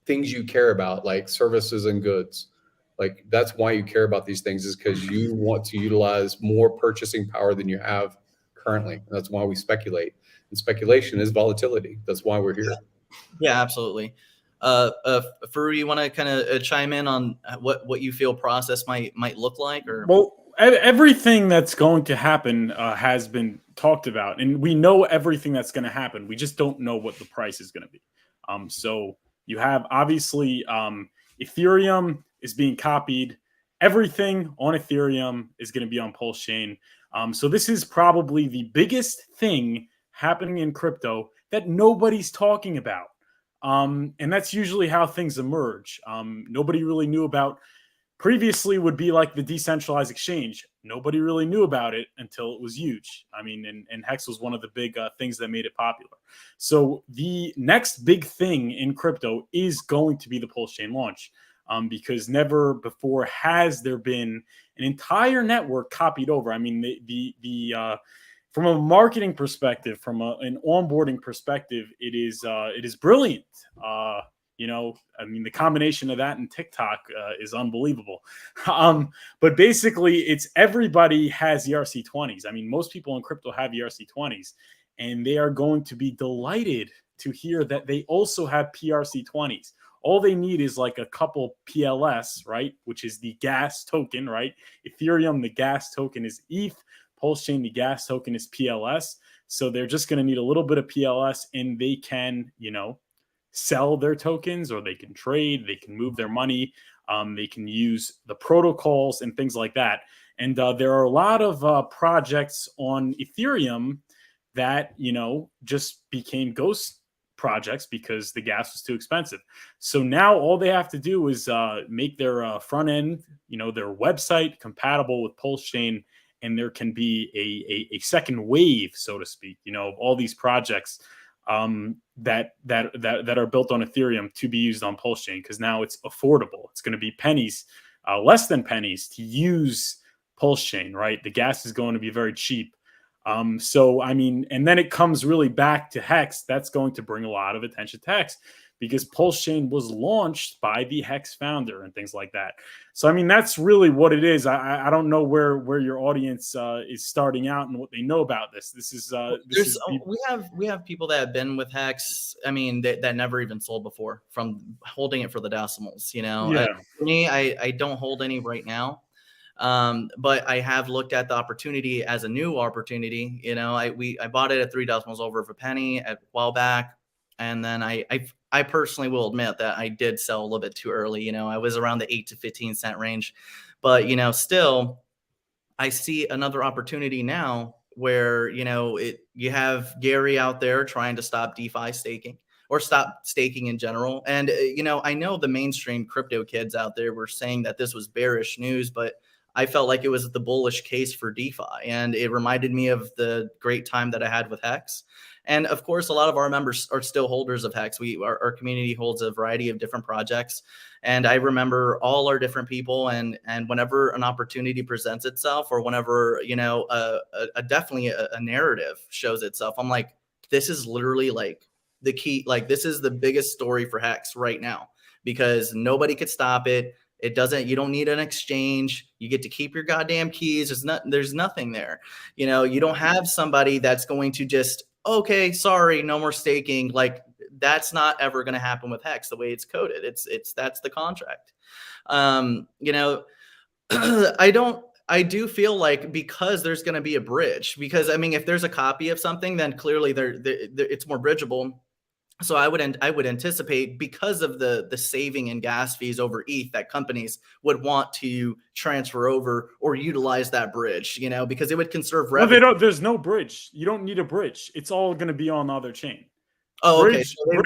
things you care about, like services and goods. Like, that's why you care about these things, is because you want to utilize more purchasing power than you have currently. And that's why we speculate. And speculation is volatility. That's why we're here. Yeah, absolutely. Faru, you want to kind of chime in on what you feel process might look like? Or well, everything that's going to happen has been talked about, and we know everything that's going to happen. We just don't know what the price is going to be. So you have obviously Ethereum is being copied. Everything on Ethereum is going to be on PulseChain. So this is probably the biggest thing happening in crypto that nobody's talking about. And that's usually how things emerge. Nobody really knew about. Previously would be like the decentralized exchange. Nobody really knew about it until it was huge. I mean, and Hex was one of the big things that made it popular. So the next big thing in crypto is going to be the PulseChain launch, because never before has there been an entire network copied over. I mean, the from a marketing perspective, from an onboarding perspective, it is brilliant. You know, I mean, the combination of that and TikTok is unbelievable. But basically, it's everybody has ERC20s. I mean, most people in crypto have ERC20s, and they are going to be delighted to hear that they also have PRC20s. All they need is like a couple PLS, right, which is the gas token, right? Ethereum, the gas token is ETH. PulseChain, the gas token is PLS. So they're just going to need a little bit of PLS, and they can, you know, sell their tokens, or they can trade, they can move their money, they can use the protocols and things like that. And there are a lot of projects on Ethereum that, you know, just became ghost projects because the gas was too expensive. So now all they have to do is make their front end, you know, their website compatible with PulseChain, and there can be a second wave, so to speak, you know, of all these projects that are built on Ethereum to be used on PulseChain, because now it's affordable. It's going to be pennies, less than pennies to use PulseChain, right? The gas is going to be very cheap. So, I mean, and then it comes really back to Hex. That's going to bring a lot of attention to Hex, because PulseChain was launched by the Hex founder and things like that. So, I mean, that's really what it is. I don't know where your audience is starting out and what they know about this. We have people that have been with Hex. I mean, that never even sold before, from holding it for the decimals. You know, Yeah. For me, I don't hold any right now. But I have looked at the opportunity as a new opportunity. You know, I bought it at 3 decimals over of a penny a while back. And then I personally will admit that I did sell a little bit too early. You know, I was around the 8 to 15 cent range, but, you know, still I see another opportunity now where, you know, you have Gary out there trying to stop DeFi staking, or stop staking in general. And, you know, I know the mainstream crypto kids out there were saying that this was bearish news, but I felt like it was the bullish case for DeFi. And it reminded me of the great time that I had with Hex. And of course, a lot of our members are still holders of Hex. Our community holds a variety of different projects. And I remember all our different people, and whenever an opportunity presents itself, or whenever, you know, definitely a narrative shows itself, I'm like, this is literally like the key. Like, this is the biggest story for Hex right now, because nobody could stop it. You don't need an exchange. You get to keep your goddamn keys. There's nothing there. You know, you don't have somebody that's going to just, okay, sorry, no more staking. Like, that's not ever going to happen with Hex the way it's coded. That's the contract. You know, I do feel like, because there's going to be a bridge, because I mean, if there's a copy of something, then clearly it's more bridgeable. So I would anticipate, because of the saving in gas fees over ETH, that companies would want to transfer over or utilize that bridge, you know, because it would conserve revenue. No, there's no bridge. You don't need a bridge. It's all going to be on the other chain. Oh, bridge, okay.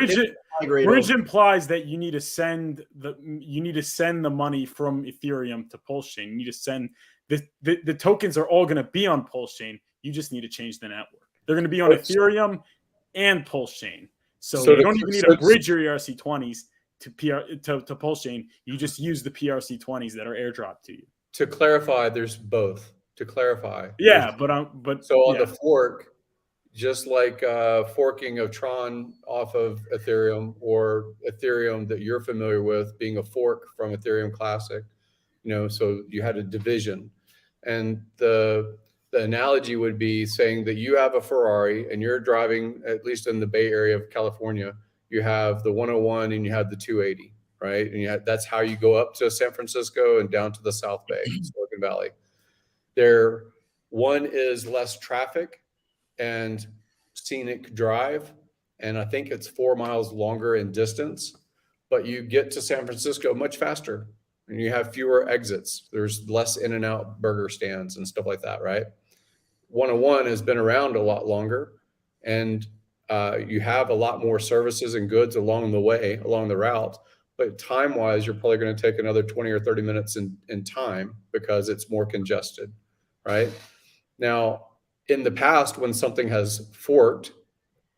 So bridge implies that you need to send the money from Ethereum to PulseChain. You need to send the tokens are all going to be on PulseChain. You just need to change the network. They're going to be on Ethereum and PulseChain. So you don't even need to bridge your ERC20s to PulseChain. You just use the PRC20s that are airdropped to you. To clarify, there's both. To clarify, yeah, but on the fork, just like forking of Tron off of Ethereum, or Ethereum that you're familiar with being a fork from Ethereum Classic, you know, so you had a division, and the analogy would be saying that you have a Ferrari and you're driving, at least in the Bay Area of California, you have the 101 and you have the 280, right? And that's how you go up to San Francisco and down to the South Bay, Silicon Valley. One is less traffic and scenic drive, and I think it's 4 miles longer in distance, but you get to San Francisco much faster, and you have fewer exits. There's less In-N-Out burger stands and stuff like that, right? 101 has been around a lot longer, and you have a lot more services and goods along the route. But time-wise, you're probably going to take another 20 or 30 minutes in time, because it's more congested, right? Now, in the past, when something has forked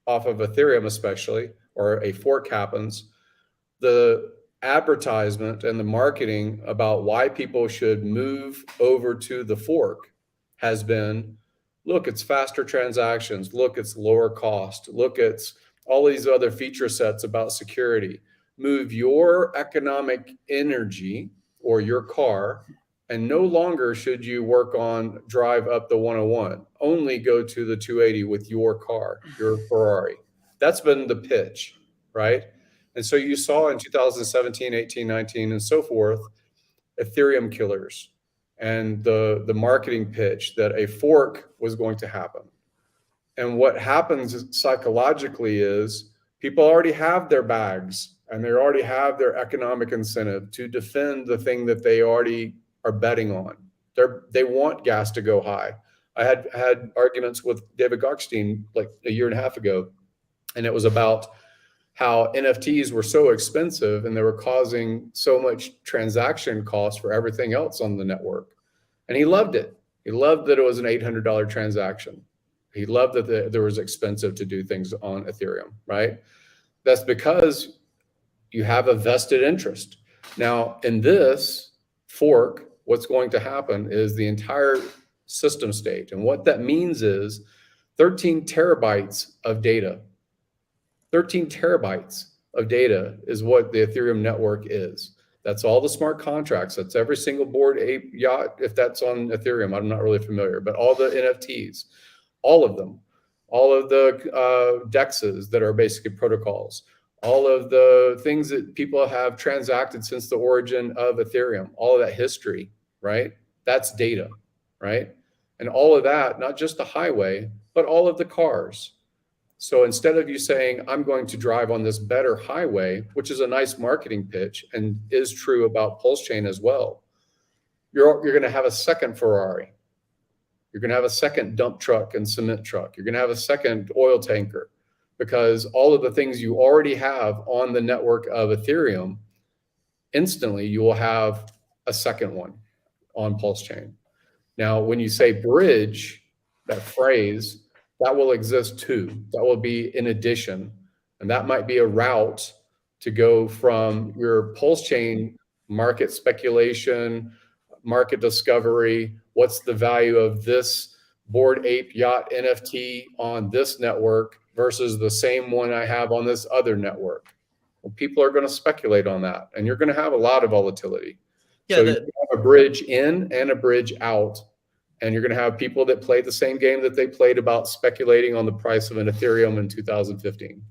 off of Ethereum especially, or a fork happens, the advertisement and the marketing about why people should move over to the fork has been, look, it's faster transactions. Look, it's lower cost. Look, it's all these other feature sets about security. Move your economic energy, or your car, and no longer should you drive up the 101. Only go to the 280 with your car, your Ferrari. That's been the pitch, right? And so you saw in 2017, 18, 19, and so forth, Ethereum killers, and the marketing pitch that a fork was going to happen. And what happens psychologically is people already have their bags, and they already have their economic incentive to defend the thing that they already are betting on. They want gas to go high. I had arguments with David Gokhshtein like a year and a half ago, and it was about how NFTs were so expensive and they were causing so much transaction cost for everything else on the network. And he loved it. He loved that it was an $800 transaction. He loved that there was expensive to do things on Ethereum, right? That's because you have a vested interest. Now, in this fork, what's going to happen is the entire system state. And what that means is 13 terabytes of data. 13 terabytes of data is what the Ethereum network is. That's all the smart contracts. That's every single Bored Ape yacht, if that's on Ethereum. I'm not really familiar, but all the NFTs, all of them, all of the DEXs that are basically protocols, all of the things that people have transacted since the origin of Ethereum, all of that history, right? That's data, right? And all of that, not just the highway, but all of the cars. So instead of you saying, I'm going to drive on this better highway, which is a nice marketing pitch and is true about PulseChain as well, you're going to have a second Ferrari. You're going to have a second dump truck and cement truck. You're going to have a second oil tanker, because all of the things you already have on the network of Ethereum, instantly you will have a second one on PulseChain. Now, when you say bridge, that phrase, that will exist too. That will be in addition. And that might be a route to go from your PulseChain market speculation, market discovery, what's the value of this Bored Ape Yacht NFT on this network versus the same one I have on this other network. Well, people are going to speculate on that, and you're going to have a lot of volatility. Yeah, so you have a bridge in and a bridge out, and you're going to have people that play the same game that they played about speculating on the price of an Ethereum in 2015.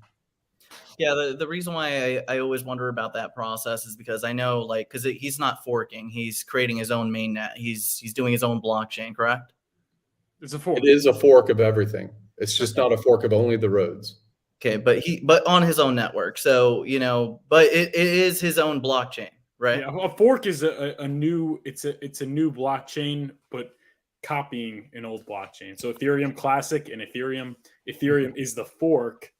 Yeah, the reason why I always wonder about that process is because I know, like, because he's not forking, he's creating his own mainnet. He's doing his own blockchain, correct? It's a fork. It is a fork of everything. It's just not a fork of only the roads. Okay, but on his own network. So, but it is his own blockchain, right? Yeah, a fork is a new new blockchain, but copying an old blockchain. So Ethereum Classic and Ethereum is the fork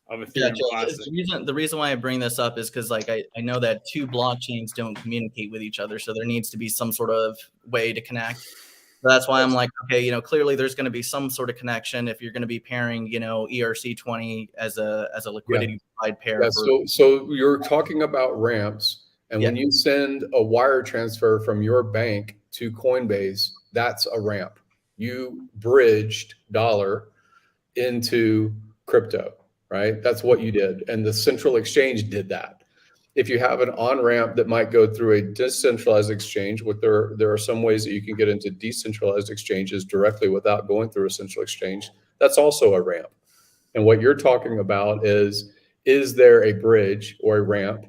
of Ethereum Classic. The reason why I bring this up is because, like, I know that two blockchains don't communicate with each other, so there needs to be some sort of way to connect. So that's why I'm like, okay, clearly there's going to be some sort of connection if you're going to be pairing, ERC20 as a liquidity provide pair. Yeah, so you're talking about ramps, and when you send a wire transfer from your bank to Coinbase, that's a ramp. You bridged dollar into crypto, right? That's what you did, and the central exchange did that. If you have an on-ramp that might go through a decentralized exchange, there are some ways that you can get into decentralized exchanges directly without going through a central exchange. That's also a ramp. And what you're talking about is there a bridge or a ramp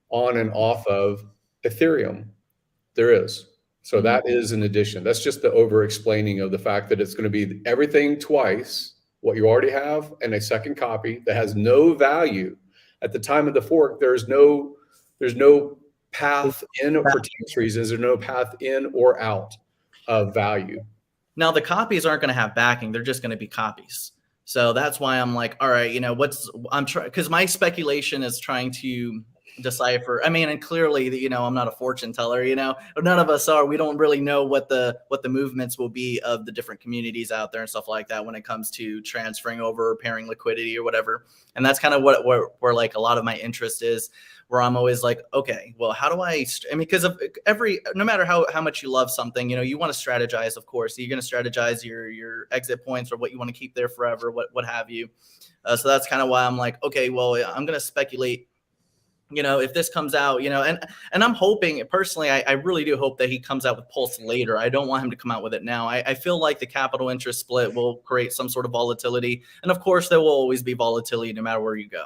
on and off of Ethereum? There is. So that is an addition. That's just the over-explaining of the fact that it's going to be everything twice, what you already have, and a second copy that has no value. At the time of the fork, there's no path in for tax reasons. There's no path in or out of value. Now, the copies aren't going to have backing. They're just going to be copies. So that's why I'm like, all right, because my speculation is trying to decipher. I mean, and clearly, I'm not a fortune teller, none of us are. We don't really know what the movements will be of the different communities out there and stuff like that when it comes to transferring over or pairing liquidity or whatever. And that's kind of where like a lot of my interest is, where I'm always like, okay, well, how do because of no matter how much you love something, you want to strategize, of course. You're going to strategize your exit points or what you want to keep there forever, what have you. So that's kind of why I'm like, okay, well, I'm going to speculate, if this comes out, and I'm hoping personally, I really do hope that he comes out with Pulse later. I don't want him to come out with it now. I feel like the capital interest split will create some sort of volatility. And of course, there will always be volatility no matter where you go.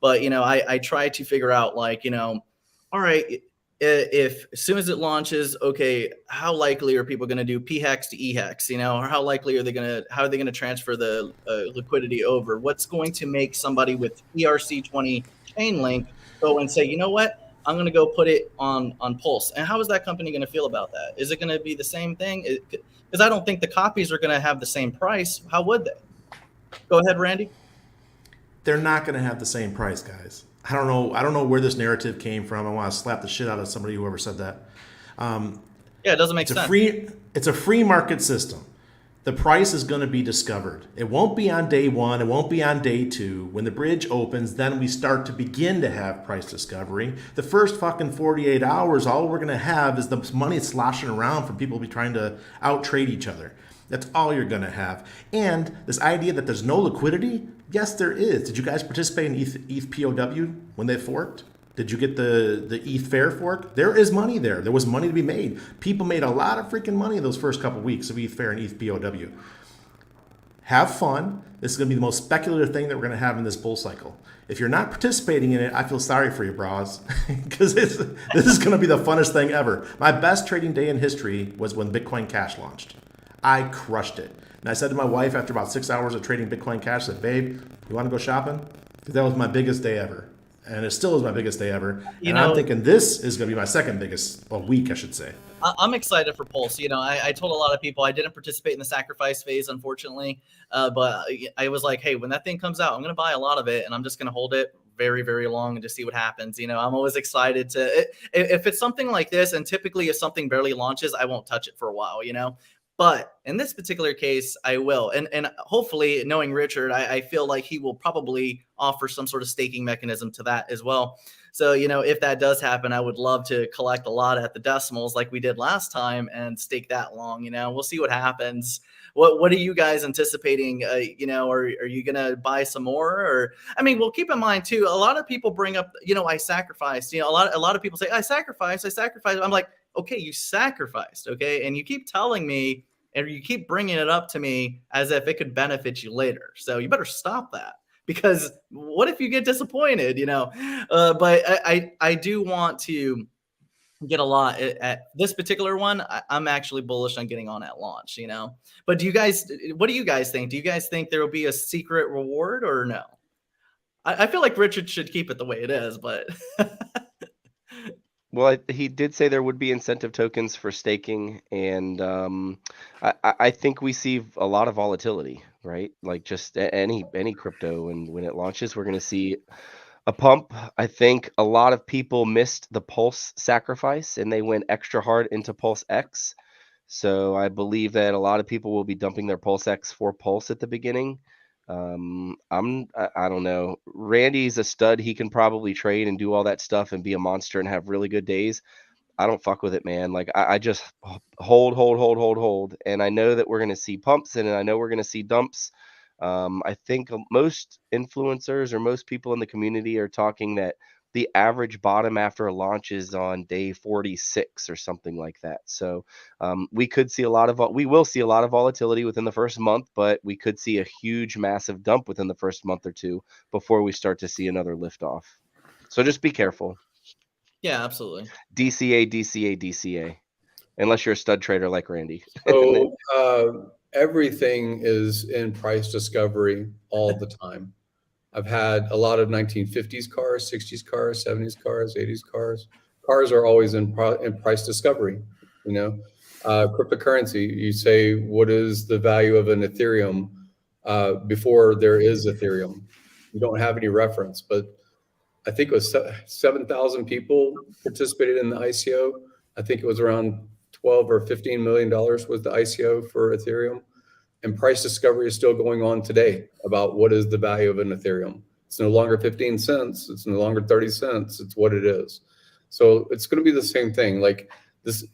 But, I try to figure out, like, all right, if as soon as it launches, okay, how likely are people going to do PHEX to EHEX, or how likely are they going to transfer the liquidity over? What's going to make somebody with ERC20 Chainlink go and say, you know what, I'm going to go put it on Pulse? And how is that company going to feel about that? Is it going to be the same thing? Because I don't think the copies are going to have the same price. How would they? Go ahead, Randy. They're not going to have the same price, guys. I don't know where this narrative came from. I want to slap the shit out of somebody, whoever said that. Yeah, it doesn't make sense. It's a free market system. The price is going to be discovered. It won't be on day one. It won't be on day two. When the bridge opens, then we start to begin to have price discovery. The first fucking 48 hours, all we're going to have is the money sloshing around from people be trying to out trade each other. That's all you're going to have. And this idea that there's no liquidity, yes, there is. Did you guys participate in ETH POW when they forked? Did you get the ETH Fair fork? There is money there. There was money to be made. People made a lot of freaking money those first couple weeks of ETH Fair and ETH POW. Have fun. This is going to be the most speculative thing that we're going to have in this bull cycle. If you're not participating in it, I feel sorry for you, bros, because this is going to be the funnest thing ever. My best trading day in history was when Bitcoin Cash launched. I crushed it. And I said to my wife after about 6 hours of trading Bitcoin Cash, I said, babe, you want to go shopping? Because that was my biggest day ever. And it still is my biggest day ever. I'm thinking this is going to be my second biggest week, I should say. I'm excited for Pulse. I told a lot of people I didn't participate in the sacrifice phase, unfortunately. But I was like, hey, when that thing comes out, I'm going to buy a lot of it and I'm just going to hold it very, very long and just see what happens. I'm always excited if it's something like this, and typically if something barely launches, I won't touch it for a while, But in this particular case, I will. And hopefully, knowing Richard, I feel like he will probably offer some sort of staking mechanism to that as well. So, if that does happen, I would love to collect a lot at the decimals like we did last time and stake that long. We'll see what happens. What are you guys anticipating? Are you going to buy some more? Or, well, keep in mind, too, a lot of people bring up, I sacrificed. A lot of people say, I sacrificed. I'm like, okay, you sacrificed, okay? And you keep telling me, and you keep bringing it up to me as if it could benefit you later. So you better stop that, because what if you get disappointed, But I do want to get a lot at this particular one. I'm actually bullish on getting on at launch, But what do you guys think? Do you guys think there will be a secret reward or no? I feel like Richard should keep it the way it is, but... Well, he did say there would be incentive tokens for staking, and I think we see a lot of volatility, right? Like just any crypto, and when it launches, we're going to see a pump. I think a lot of people missed the Pulse sacrifice, and they went extra hard into Pulse X. So I believe that a lot of people will be dumping their Pulse X for Pulse at the beginning. I don't know. Randy's a stud. He can probably trade and do all that stuff and be a monster and have really good days. I don't fuck with it, man. Like I just hold. And I know that we're going to see pumps and I know we're going to see dumps. I think most influencers or most people in the community are talking that the average bottom after a launch is on day 46 or something like that. So we will see a lot of volatility within the first month, but we could see a huge, massive dump within the first month or two before we start to see another liftoff. So just be careful. Yeah, absolutely. DCA, unless you're a stud trader like Randy. So everything is in price discovery all the time. I've had a lot of 1950s cars, 60s cars, 70s cars, 80s cars. Cars are always in price discovery. Cryptocurrency, you say, what is the value of an Ethereum before there is Ethereum? You don't have any reference, but I think it was 7,000 people participated in the ICO. I think it was around 12 or $15 million was the ICO for Ethereum. And price discovery is still going on today about what is the value of an Ethereum. It's no longer 15 cents. It's no longer 30 cents. It's what it is. So it's going to be the same thing. Like this,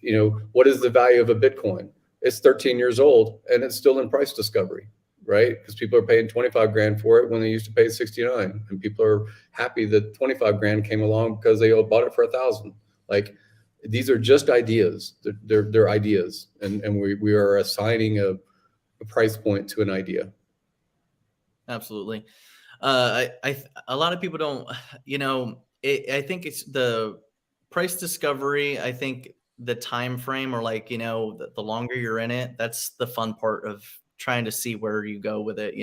what is the value of a Bitcoin? It's 13 years old and it's still in price discovery, right? Because people are paying 25 grand for it when they used to pay 69. And people are happy that 25 grand came along because they bought it for 1,000. Like these are just ideas. They're ideas. And we are assigning a price point to an idea. Absolutely. A lot of people don't, I think it's the price discovery. I think the time frame, or like, the longer you're in it, that's the fun part of trying to see where you go with it.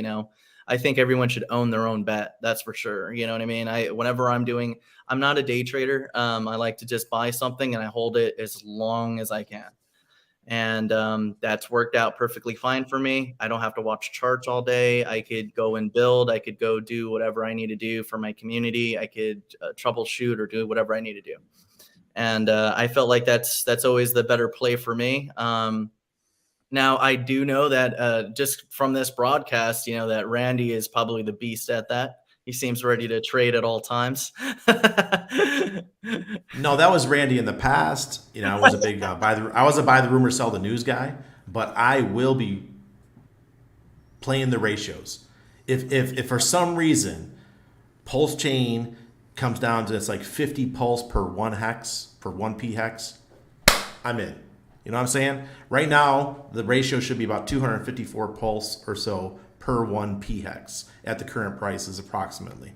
I think everyone should own their own bet. That's for sure. You know what I mean? Whenever I'm not a day trader. I like to just buy something and I hold it as long as I can. And that's worked out perfectly fine for me. I don't have to watch charts all day. I could go and build. I could go do whatever I need to do for my community. I could troubleshoot or do whatever I need to do. And I felt like that's always the better play for me. Now, I do know that just from this broadcast, that Randy is probably the beast at that. He seems ready to trade at all times. No, that was Randy in the past. I was a big I was a buy the rumor, sell the news guy, but I will be playing the ratios. If for some reason PulseChain comes down to it's like 50 pulse per 1 hex, per 1 p hex, I'm in. You know what I'm saying? Right now, the ratio should be about 254 pulse or so per 1 p hex at the current prices approximately.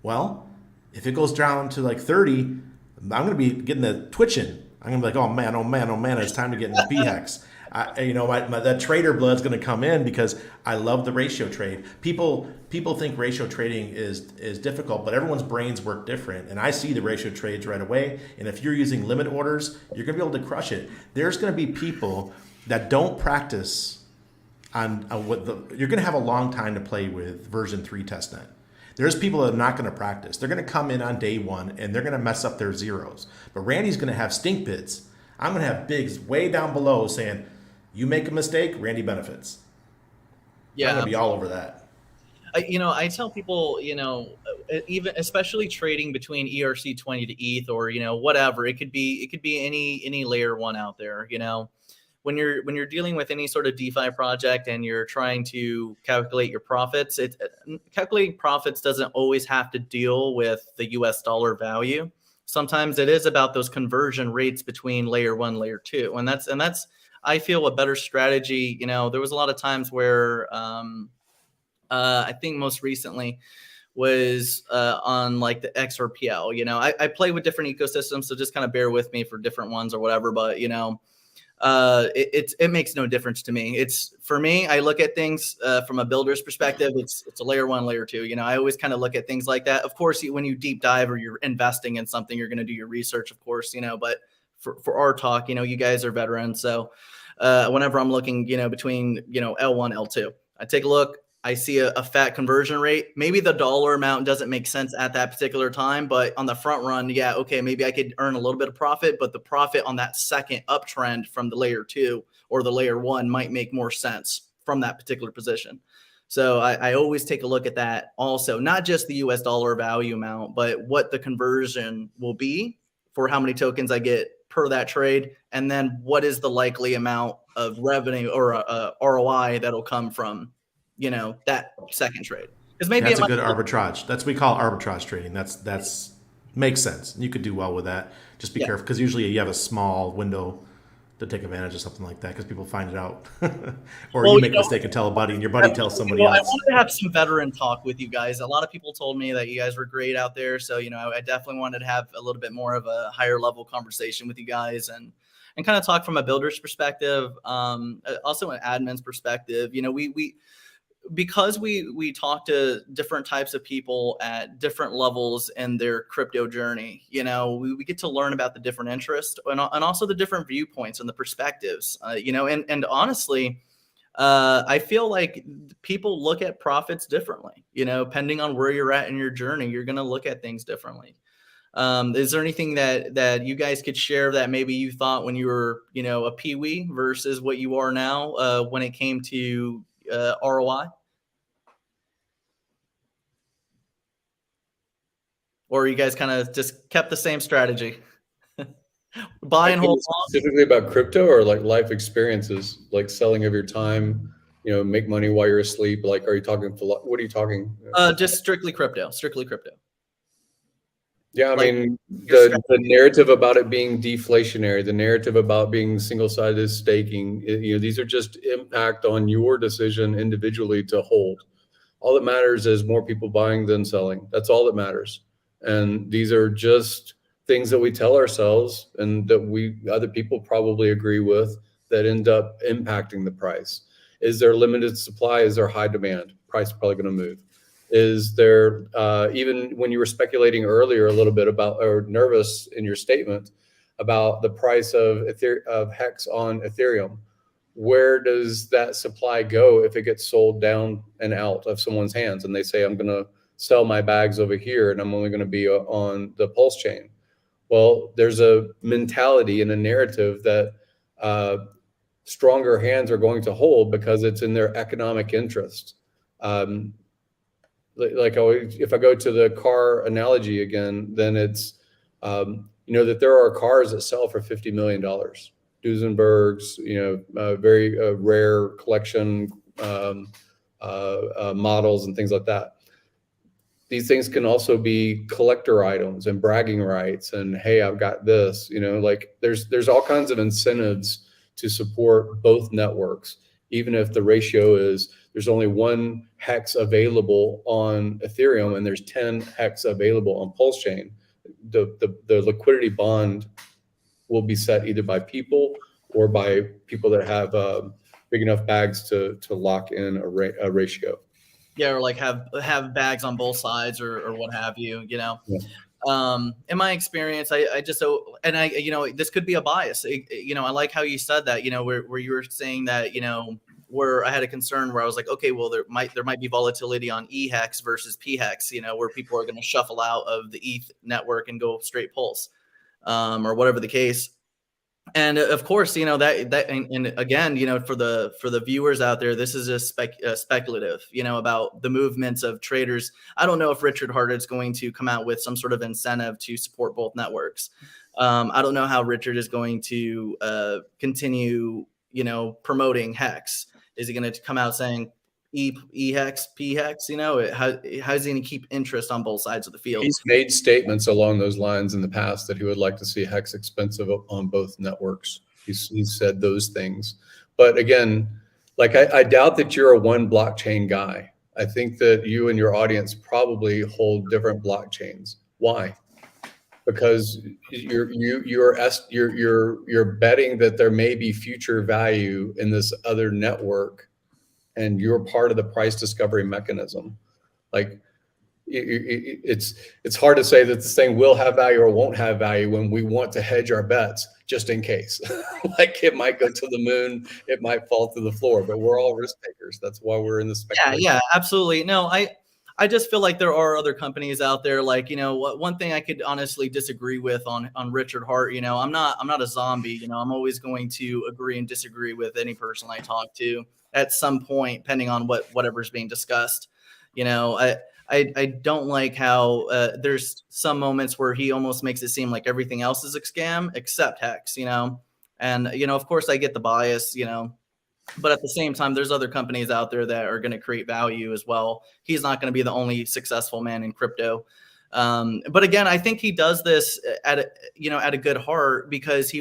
Well, if it goes down to like 30, I'm going to be getting the twitching. I'm going to be like, oh man, it's time to get into p hex. That trader blood's going to come in because I love the ratio trade. People think ratio trading is difficult, but everyone's brains work different. And I see the ratio trades right away. And if you're using limit orders, you're going to be able to crush it. There's going to be people that don't practice on you're going to have a long time to play with version 3 testnet. There's people that are not going to practice. They're going to come in on day one and they're going to mess up their zeros. But Randy's going to have stink bids. I'm going to have bigs way down below saying, you make a mistake, Randy benefits. Yeah, I'm going to be all over that. I tell people, even especially trading between ERC20 to ETH or, whatever, it could be any layer one out there, when you're dealing with any sort of DeFi project and you're trying to calculate your profits, calculating profits doesn't always have to deal with the US dollar value. Sometimes it is about those conversion rates between layer one, layer two. And that's, I feel, a better strategy. There was a lot of times where I think most recently was on like the XRPL. I play with different ecosystems, so just kind of bear with me for different ones or whatever. But it makes no difference to me. For me, I look at things from a builder's perspective. It's a layer one, layer two. I always kind of look at things like that. Of course, when you deep dive or you're investing in something, you're going to do your research, of course. But for our talk, you guys are veterans, so whenever I'm looking, between L1, L2, I take a look. I see a fat conversion rate. Maybe the dollar amount doesn't make sense at that particular time, but on the front run, yeah, okay, maybe I could earn a little bit of profit, but the profit on that second uptrend from the layer 2 or the layer 1 might make more sense from that particular position. So I always take a look at that also, not just the US dollar value amount, but what the conversion will be for how many tokens I get per that trade, and then what is the likely amount of revenue or ROI that'll come from that second trade. Because maybe that's a good arbitrage. That's what we call arbitrage trading. That's makes sense. You could do well with that. Just be careful, because usually you have a small window to take advantage of something like that, because people find it out. Or you make a mistake and tell a buddy, and your buddy tells somebody else. I wanted to have some veteran talk with you guys. A lot of people told me that you guys were great out there. So, I definitely wanted to have a little bit more of a higher level conversation with you guys and kind of talk from a builder's perspective, also an admin's perspective. Because we talk to different types of people at different levels in their crypto journey, we get to learn about the different interests and also the different viewpoints and the perspectives, and honestly, I feel like people look at profits differently, depending on where you're at in your journey, you're going to look at things differently. Is there anything that you guys could share that maybe you thought when you were, a peewee versus what you are now, when it came to ROI? Or you guys kind of just kept the same strategy? Buy and hold on. Specifically about crypto, or like life experiences, like selling of your time, make money while you're asleep? Like, are you talking, what are you talking? Just strictly crypto. Yeah, I mean, the narrative about it being deflationary, the narrative about being single-sided staking, these are just impact on your decision individually to hold. All that matters is more people buying than selling. That's all that matters. And these are just things that we tell ourselves and that other people probably agree with, that end up impacting the price. Is there limited supply? Is there high demand? Price is probably going to move. Is there, even when you were speculating earlier a little bit about, or nervous in your statement about the price of Hex on Ethereum, where does that supply go if it gets sold down and out of someone's hands and they say, I'm going to sell my bags over here and I'm only going to be on the PulseChain? Well, there's a mentality and a narrative that stronger hands are going to hold because it's in their economic interest. Like if I go to the car analogy again, then it's, that there are cars that sell for $50 million. Duesenbergs, very rare collection models and things like that. These things can also be collector items and bragging rights and, hey, I've got this, like there's all kinds of incentives to support both networks, even if the ratio is there's only 1 hex available on Ethereum and there's 10 hex available on PulseChain. The liquidity bond will be set either by people or by people that have big enough bags to lock in a ratio. Yeah, or like have bags on both sides or what have you, Yeah. In my experience, I just, this could be a bias. I like how you said that, where you were saying that, where I had a concern where I was like, okay, well, there might be volatility on EHEX versus PHEX, where people are going to shuffle out of the ETH network and go straight Pulse, or whatever the case. And of course, that and again, for the viewers out there, this is just speculative, about the movements of traders. I don't know if Richard Hart is going to come out with some sort of incentive to support both networks. I don't know how Richard is going to continue, promoting Hex. Is he going to come out saying EHEX, PHEX? How's he going to keep interest on both sides of the field? He's made statements along those lines in the past that he would like to see Hex expensive on both networks. He's said those things. But again, like I doubt that you're a one blockchain guy. I think that you and your audience probably hold different blockchains. Why? Because you're betting that there may be future value in this other network, and you're part of the price discovery mechanism. Like it's hard to say that this thing will have value or won't have value when we want to hedge our bets just in case. Like it might go to the moon, it might fall to the floor, but we're all risk takers. That's why we're in the speculation. Yeah, absolutely. No, I just feel like there are other companies out there. Like, one thing I could honestly disagree with on Richard Hart, I'm not a zombie, I'm always going to agree and disagree with any person I talk to at some point, depending on whatever's being discussed. I don't like how there's some moments where he almost makes it seem like everything else is a scam except Hex, and, of course I get the bias, but at the same time, there's other companies out there that are going to create value as well. He's not going to be the only successful man in crypto. But again, I think he does this at a good heart because he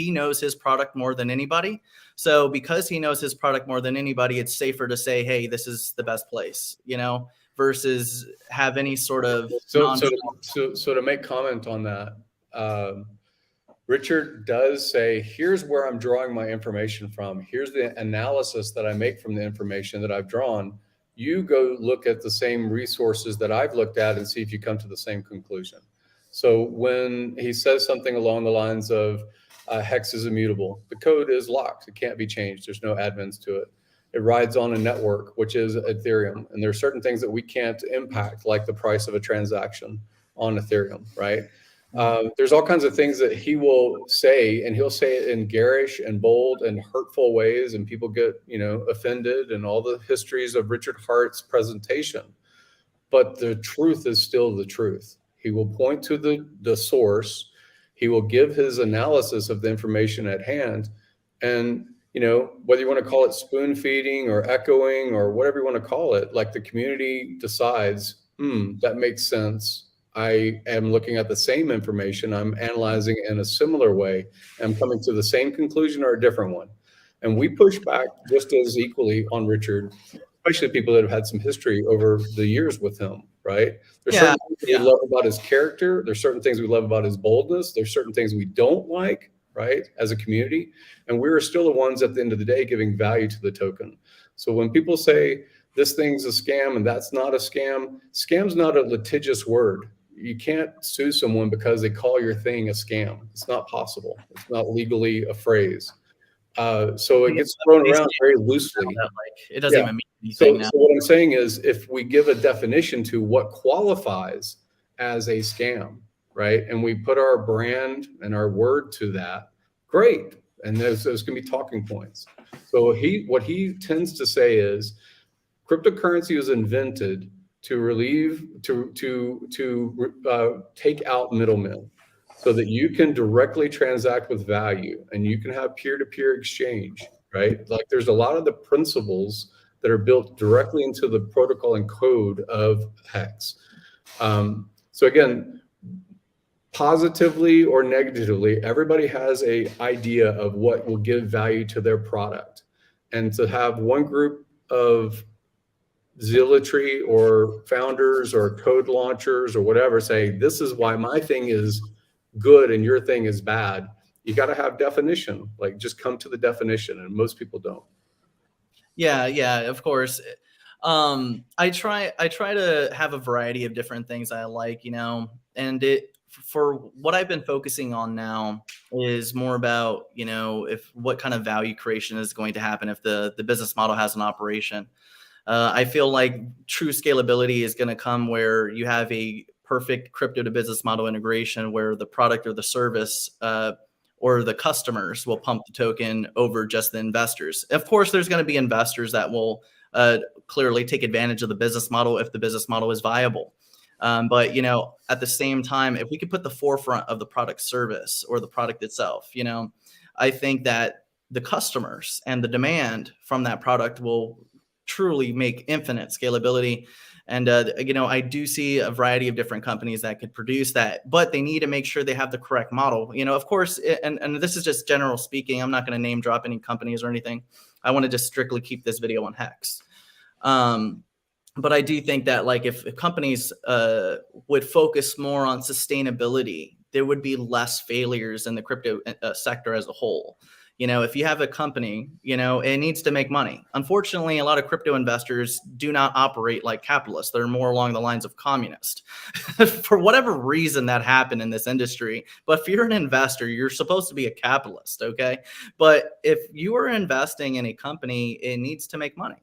knows his product more than anybody. So because he knows his product more than anybody, it's safer to say, hey, this is the best place, versus have any sort of. So to make comment on that, Richard does say, here's where I'm drawing my information from. Here's the analysis that I make from the information that I've drawn. You go look at the same resources that I've looked at and see if you come to the same conclusion. So when he says something along the lines of Hex is immutable, the code is locked. It can't be changed. There's no admins to it. It rides on a network, which is Ethereum. And there are certain things that we can't impact, like the price of a transaction on Ethereum, right? There's all kinds of things that he will say, and he'll say it in garish and bold and hurtful ways, and people get, offended, and all the histories of Richard Hart's presentation. But the truth is still the truth. He will point to the source. He will give his analysis of the information at hand. And, whether you want to call it spoon feeding or echoing or whatever you want to call it, like the community decides, that makes sense. I am looking at the same information. I'm analyzing it in a similar way. I'm coming to the same conclusion or a different one. And we push back just as equally on Richard, especially people that have had some history over the years with him, right? There's certain things we love about his character. There's certain things we love about his boldness. There's certain things we don't like, right, as a community. And we're still the ones at the end of the day giving value to the token. So when people say this thing's a scam and that's not a scam, scam's not a litigious word. You can't sue someone because they call your thing a scam. It's not possible. It's not legally a phrase. So it gets thrown around very loosely. It doesn't even mean anything now. So what I'm saying is, if we give a definition to what qualifies as a scam, right, and we put our brand and our word to that, great. and there's going to be talking points. So what he tends to say is cryptocurrency was invented to relieve, to take out middlemen, so that you can directly transact with value and you can have peer-to-peer exchange, right? Like there's a lot of the principles that are built directly into the protocol and code of Hex. So again, positively or negatively, everybody has an idea of what will give value to their product. And to have one group of zealotry or founders or code launchers or whatever say, this is why my thing is good and your thing is bad, you got to have definition. Like just come to the definition, and most people don't. Yeah, of course. I try to have a variety of different things I like, and for what I've been focusing on now is more about, if what kind of value creation is going to happen if the business model has an operation. I feel like true scalability is going to come where you have a perfect crypto to business model integration where the product or the service or the customers will pump the token over just the investors. Of course, there's going to be investors that will clearly take advantage of the business model if the business model is viable. But, at the same time, if we could put the forefront of the product service or the product itself, I think that the customers and the demand from that product will truly make infinite scalability. And, I do see a variety of different companies that could produce that, but they need to make sure they have the correct model. Of course, and this is just general speaking. I'm not going to name drop any companies or anything. I want to just strictly keep this video on Hex. But I do think that like if companies would focus more on sustainability, there would be less failures in the crypto sector as a whole. If you have a company, it needs to make money. Unfortunately, a lot of crypto investors do not operate like capitalists. They're more along the lines of communist. For whatever reason that happened in this industry. But if you're an investor, you're supposed to be a capitalist, okay? But if you are investing in a company, it needs to make money.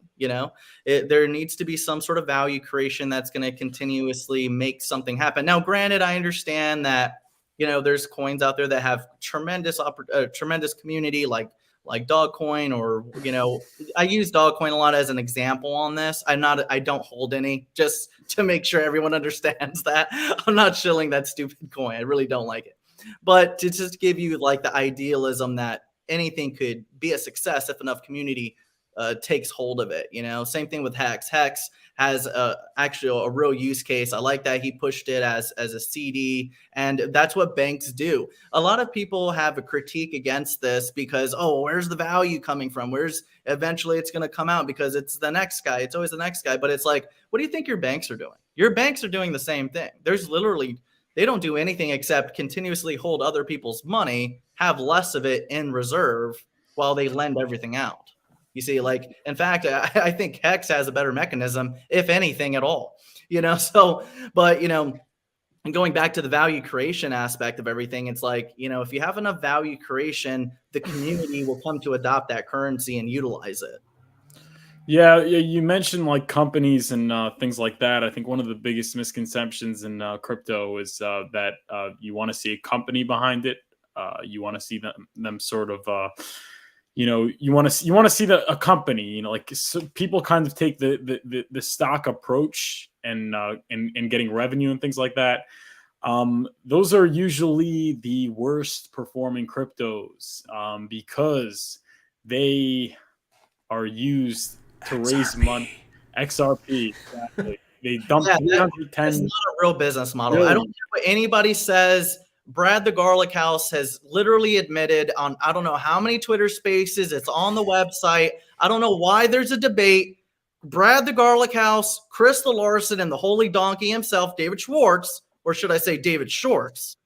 There needs to be some sort of value creation that's going to continuously make something happen. Now, granted, I understand that there's coins out there that have tremendous community, like Dogcoin, or I use Dogcoin a lot as an example on this. I don't hold any, just to make sure everyone understands that. I'm not shilling that stupid coin. I really don't like it. But to just give you like the idealism that anything could be a success if enough community takes hold of it. Same thing with Hex. Hex has actually a real use case. I like that he pushed it as a CD, and that's what banks do. A lot of people have a critique against this because, where's the value coming from? Eventually it's going to come out because it's the next guy. It's always the next guy. But it's like, what do you think your banks are doing? Your banks are doing the same thing. They don't do anything except continuously hold other people's money, have less of it in reserve while they lend everything out. You see, like, in fact, I think Hex has a better mechanism, if anything at all, but, and going back to the value creation aspect of everything, it's like, if you have enough value creation, the community will come to adopt that currency and utilize it. Yeah, you mentioned like companies and things like that. I think one of the biggest misconceptions in crypto is that you want to see a company behind it. You want to see them sort of you want to see a company, so people kind of take the stock approach and getting revenue and things like that. Those are usually the worst performing cryptos because they are used to raise money. XRP, exactly. They dump 310. It's not a real business model. Really? I don't care what anybody says. Brad the Garlic House has literally admitted on I don't know how many Twitter spaces, it's on the website. I don't know why there's a debate. Brad the Garlic House, Chris the Larson, and the holy donkey himself, David Schwartz, or should I say David Shorts,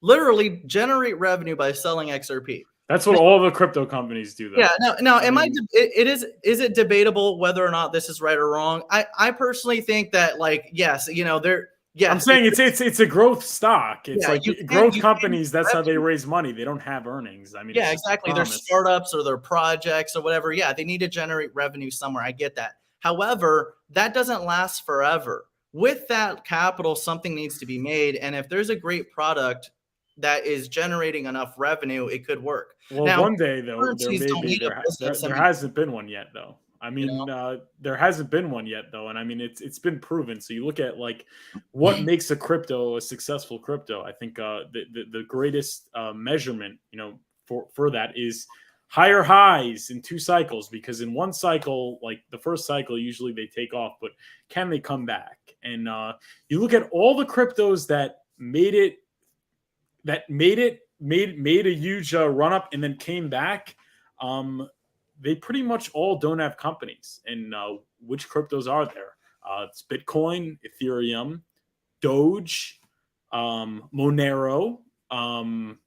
literally generate revenue by selling XRP. That's what all the crypto companies do, though. Yeah, no. Is it debatable whether or not this is right or wrong? I personally think that, like, yes, they're. Yeah, I'm saying it's a growth stock. It's growth companies. That's how they revenue. raise money. They don't have earnings. I mean, yeah, exactly. They're startups or they're projects or whatever. Yeah, they need to generate revenue somewhere. I get that. However, that doesn't last forever. With that capital, something needs to be made. And if there's a great product that is generating enough revenue, it could work. Well, Now, one day though, there currencies may don't be. need a business. I There mean, hasn't been one yet though. I you mean, know, there hasn't been one yet though, and I mean it's been proven. So you look at like what makes a crypto a successful crypto. I think the greatest measurement, you know, for that is higher highs in 2 cycles, because in one cycle, like the first cycle, usually they take off, but can they come back? And you look at all the cryptos that made a huge run up and then came back. They pretty much all don't have companies. And which cryptos are there? It's Bitcoin, Ethereum, Doge, Monero. Monero.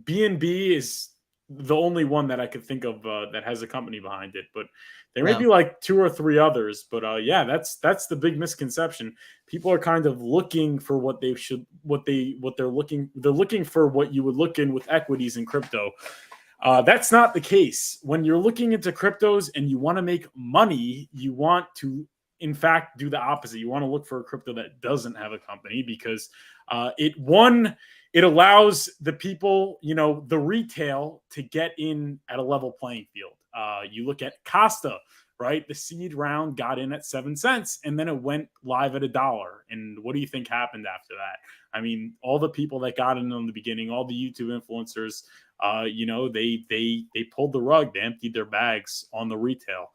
BNB is the only one that I could think of that has a company behind it, but there may be like 2 or 3 others. But that's the big misconception. People are kind of looking for they're looking for what you would look in with equities in crypto. That's not the case. When you're looking into cryptos and you want to make money, you want to, in fact, do the opposite. You want to look for a crypto that doesn't have a company, because it allows the people, you know, the retail, to get in at a level playing field. You look at Costa, right? The seed round got in at 7 cents and then it went live at $1. And what do you think happened after that? I mean, all the people that got in the beginning, all the YouTube influencers, you know, they pulled the rug, they emptied their bags on the retail.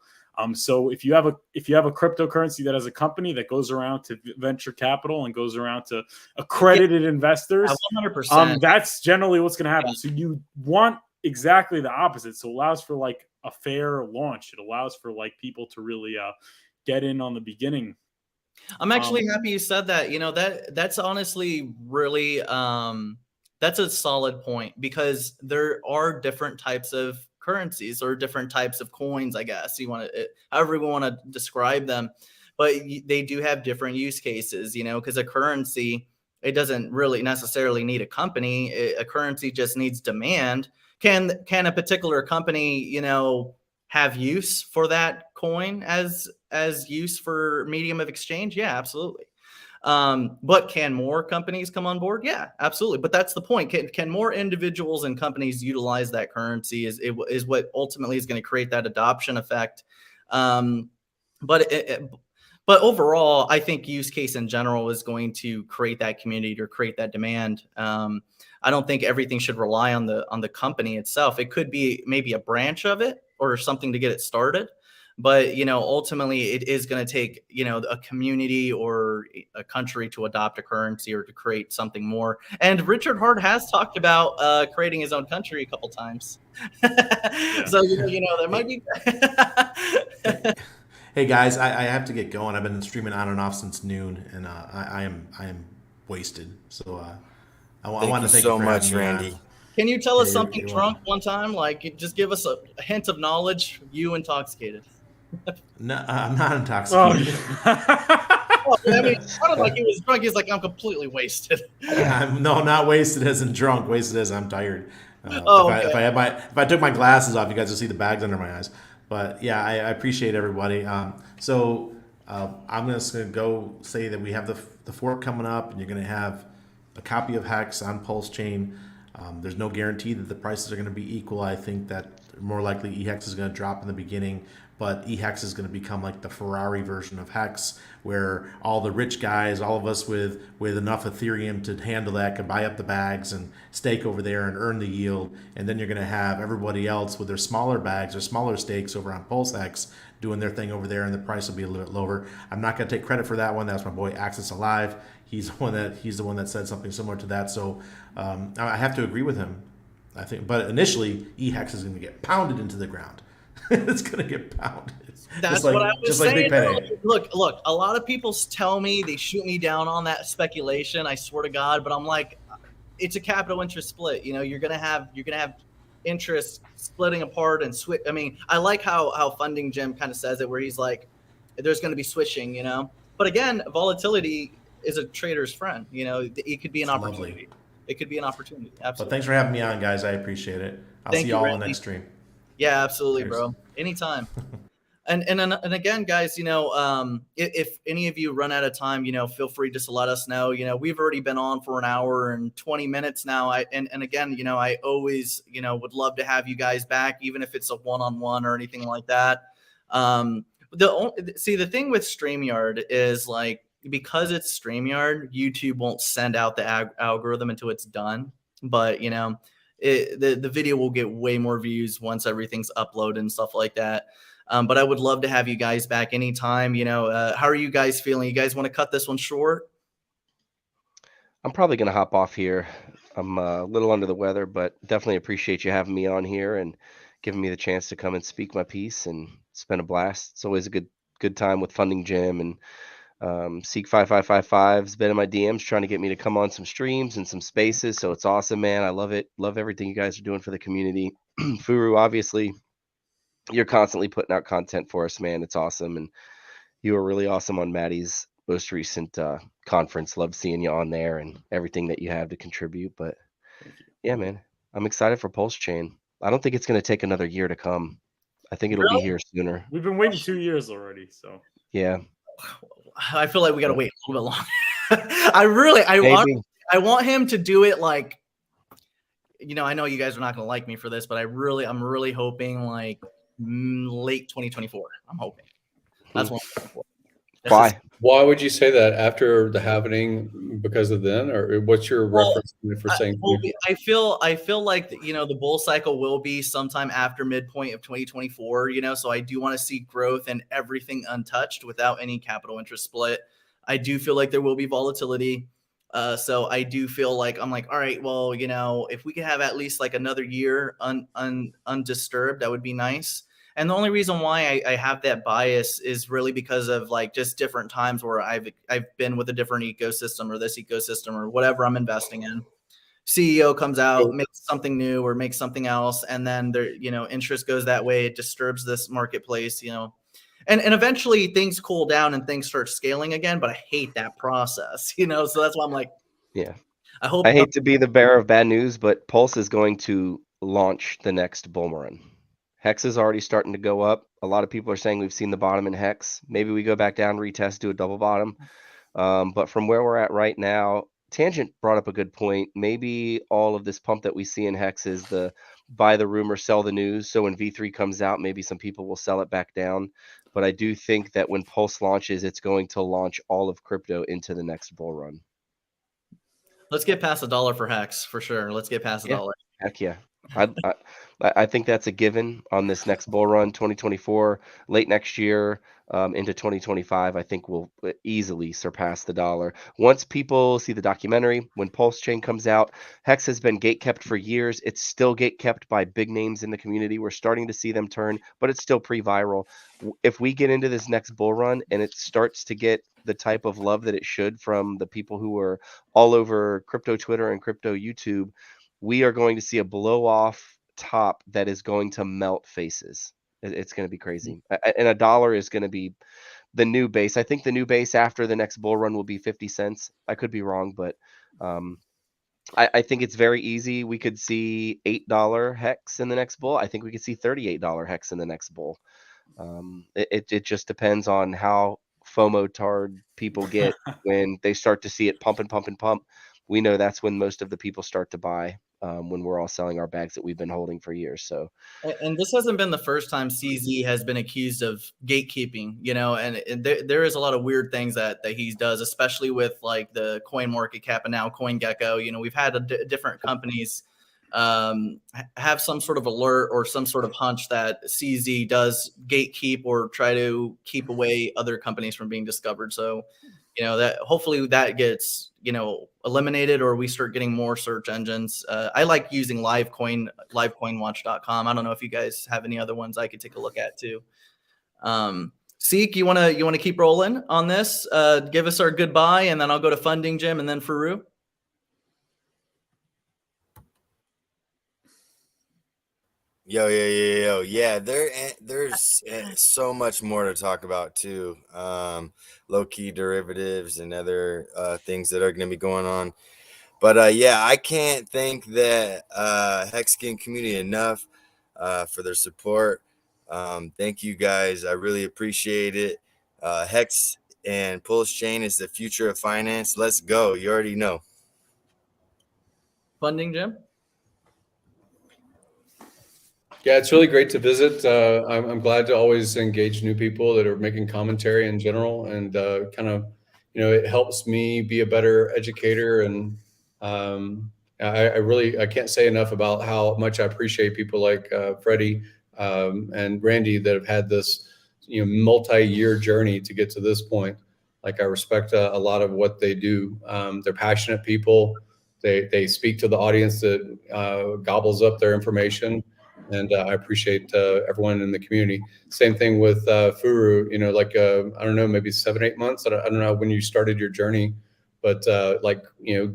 So if you have a cryptocurrency that has a company that goes around to venture capital and goes around to accredited investors, 100%. that's generally what's going to happen. So you want exactly the opposite. So it allows for like a fair launch. It allows for like people to really get in on the beginning. I'm actually happy you said that. You know, that's honestly really that's a solid point, because there are different types of currencies or different types of coins, I guess you want to, however you want to describe them, but they do have different use cases, you know, because a currency, it doesn't really necessarily need a company. A currency just needs demand. Can a particular company, you know, have use for that coin as use for medium of exchange? Yeah, absolutely. But can more companies come on board? Yeah, absolutely. But that's the point. Can more individuals and companies utilize that currency is what ultimately is going to create that adoption effect. But overall, I think use case in general is going to create that community or create that demand. I don't think everything should rely on the company itself. It could be maybe a branch of it or something to get it started. But, you know, ultimately it is going to take, you know, a community or a country to adopt a currency or to create something more. And Richard Hart has talked about creating his own country a couple times. So, you know, there might be. Hey guys, I have to get going. I've been streaming on and off since noon, and I am wasted. So I want to thank you so for much, having me on. Randy. Can you tell us Hey, something you're drunk one time? Like, just give us a hint of knowledge. You intoxicated. No, I'm not intoxicated. Well, I mean, it sounded like he was drunk. He's like, I'm completely wasted. No, not wasted as in drunk. Wasted as I'm tired. Okay. If I took my glasses off, you guys would see the bags under my eyes. But yeah, I appreciate everybody. I'm just gonna go say that we have the fork coming up, and you're gonna have a copy of Hex on PulseChain. There's no guarantee that the prices are going to be equal. I think that more likely eHex is going to drop in the beginning, but eHex is going to become like the Ferrari version of Hex, where all the rich guys, all of us with enough Ethereum to handle that, can buy up the bags and stake over there and earn the yield. And then you're going to have everybody else with their smaller bags or smaller stakes over on PulseX doing their thing over there, and the price will be a little bit lower. I'm not going to take credit for that one. That's my boy Access Alive. He's the one that said something similar to that. So I have to agree with him, I think. But initially, eHex is going to get pounded into the ground. It's going to get pounded. That's what I was saying. Look, a lot of people tell me, they shoot me down on that speculation, I swear to God, but I'm like, it's a capital interest split. You know, you're going to have interest splitting apart and switch. I mean, I like how Funding Jim kind of says it, where he's like, there's going to be switching, you know. But again, volatility is a trader's friend. You know, it could be an opportunity. Lovely. It could be an opportunity. Absolutely. But thanks for having me on, guys. I appreciate it. I'll see you all on the next stream. Yeah, absolutely, Cheers. Bro. Anytime. And again, guys, if any of you run out of time, feel free just to let us know. We've already been on for an hour and 20 minutes now. And again, I always, would love to have you guys back, even if it's a one-on-one or anything like that. The thing with StreamYard is, like, because it's StreamYard, YouTube won't send out the algorithm until it's done. But the video will get way more views once everything's uploaded and stuff like that. But I would love to have you guys back anytime. How are you guys feeling? You guys want to cut this one short? I'm probably going to hop off here. I'm a little under the weather, but definitely appreciate you having me on here and giving me the chance to come and speak my piece, and it's been a blast. It's always a good time with Funding Jim, and Seek5555's been in my DMs trying to get me to come on some streams and some spaces. So it's awesome, man. I love it. Love everything you guys are doing for the community. Furu, obviously, you're constantly putting out content for us, man. It's awesome. And you were really awesome on Maddie's most recent conference. Love seeing you on there and everything that you have to contribute. But yeah, man, I'm excited for PulseChain. I don't think it's going to take another year to come. I think it'll be here sooner. We've been waiting 2 years already. So yeah. I feel like we got to wait a little bit longer. I want him to do it like, I know you guys are not going to like me for this, but I'm really hoping like late 2024. I'm hoping. That's what I'm hoping for. Why would you say that after the happening? Because of then, or what's your reference for saying? I feel like the bull cycle will be sometime after midpoint of 2024. So I do want to see growth and everything untouched without any capital interest split. I do feel like there will be volatility. So I do feel like I'm like, all right, well, if we could have at least like another year undisturbed, that would be nice. And the only reason why I have that bias is really because of like just different times where I've been with a different ecosystem or this ecosystem or whatever I'm investing in. CEO comes out, makes something new or makes something else, and then their interest goes that way. It disturbs this marketplace, and eventually things cool down and things start scaling again. But I hate that process, so that's why I'm like, yeah. I hate to be the bearer of bad news, but Pulse is going to launch the next bull run. Hex is already starting to go up. A lot of people are saying we've seen the bottom in Hex. Maybe we go back down, retest, do a double bottom. But from where we're at right now, Tangent brought up a good point. Maybe all of this pump that we see in Hex is the buy the rumor, sell the news. So when V3 comes out, maybe some people will sell it back down. But I do think that when Pulse launches, it's going to launch all of crypto into the next bull run. Let's get past $1 for Hex for sure. Let's get past $1. Heck yeah. I think that's a given on this next bull run, 2024, late next year into 2025. I think we'll easily surpass the $1. Once people see the documentary, when PulseChain comes out, Hex has been gatekept for years. It's still gatekept by big names in the community. We're starting to see them turn, but it's still pre-viral. If we get into this next bull run and it starts to get the type of love that it should from the people who are all over crypto Twitter and crypto YouTube, we are going to see a blow off top that is going to melt faces. It's going to be crazy. And $1 is going to be the new base. I think the new base after the next bull run will be 50 cents. I could be wrong, but I think it's very easy. We could see $8 Hex in the next bull. I think we could see $38 Hex in the next bull. It just depends on how FOMO-tard people get when they start to see it pump and pump and pump. We know that's when most of the people start to buy. When we're all selling our bags that we've been holding for years. So, and this hasn't been the first time CZ has been accused of gatekeeping, and there is a lot of weird things that he does, especially with like the coin market cap and now CoinGecko. We've had different companies have some sort of alert or some sort of hunch that CZ does gatekeep or try to keep away other companies from being discovered. So, that hopefully that gets, eliminated, or we start getting more search engines. I like using livecoinwatch.com. I don't know if you guys have any other ones I could take a look at too. Seek, you want to keep rolling on this? Give us our goodbye, and then I'll go to Funding Jim and then Furu. Yo. Yeah, there's so much more to talk about too. Low-key derivatives and other things that are going to be going on. But yeah, I can't thank the Hexagon community enough for their support. Thank you guys. I really appreciate it. Hex and PulseChain is the future of finance. Let's go. You already know. Funding, Jim? Yeah, it's really great to visit. I'm glad to always engage new people that are making commentary in general, and kind of, it helps me be a better educator. And I can't say enough about how much I appreciate people like Freddie and Randy that have had this, multi-year journey to get to this point. Like, I respect a lot of what they do. They're passionate people. They speak to the audience that gobbles up their information. And I appreciate everyone in the community. Same thing with Furu. I don't know, maybe 7-8 months. I don't know when you started your journey, but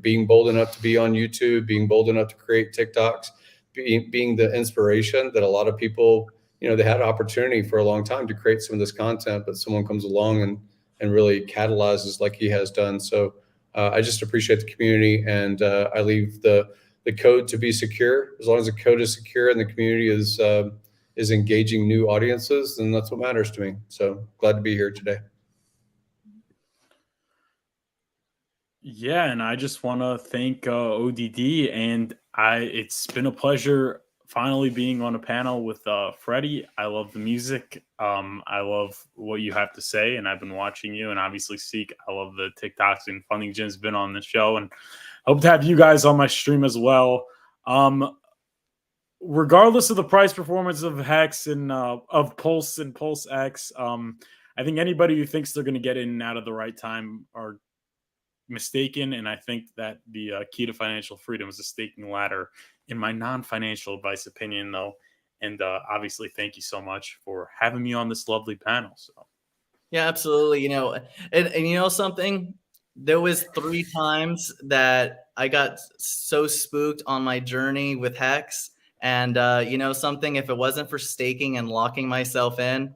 being bold enough to be on YouTube, being bold enough to create TikToks, being the inspiration that a lot of people, they had an opportunity for a long time to create some of this content, but someone comes along and really catalyzes like he has done. So I just appreciate the community, and I leave the code to be secure. As long as the code is secure and the community is engaging new audiences, then that's what matters to me. So glad to be here today. Yeah, and I just want to thank ODD, and it's been a pleasure finally being on a panel with Freddie. I love the music. I love what you have to say, and I've been watching you, and obviously Seek. I love the TikToks, and Funding Jim's been on the show, and I hope to have you guys on my stream as well. Regardless of the price performance of Hex and of Pulse and Pulse X, I think anybody who thinks they're going to get in and out of the right time are mistaken. And I think that the key to financial freedom is a staking ladder, in my non-financial advice opinion, though. And obviously, thank you so much for having me on this lovely panel. So, yeah, absolutely. And you know something? There was 3 times that I got so spooked on my journey with Hex. And something, if it wasn't for staking and locking myself in,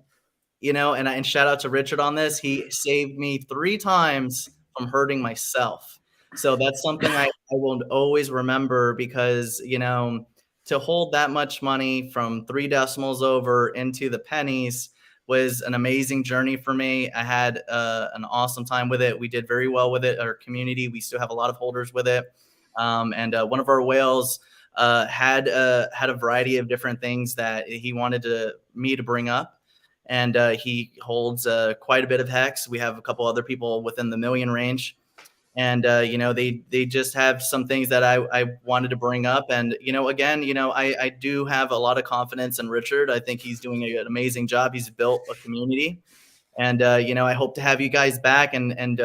and shout out to Richard on this, he saved me 3 times from hurting myself. So that's something I will always remember, because, to hold that much money from 3 decimals over into the pennies was an amazing journey for me. I had an awesome time with it. We did very well with it. Our community, we still have a lot of holders with it. And one of our whales had a variety of different things that he wanted me to bring up. And he holds quite a bit of Hex. We have a couple other people within the million range. And, they just have some things that I wanted to bring up. And, again, I do have a lot of confidence in Richard. I think he's doing an amazing job. He's built a community. And, I hope to have you guys back. And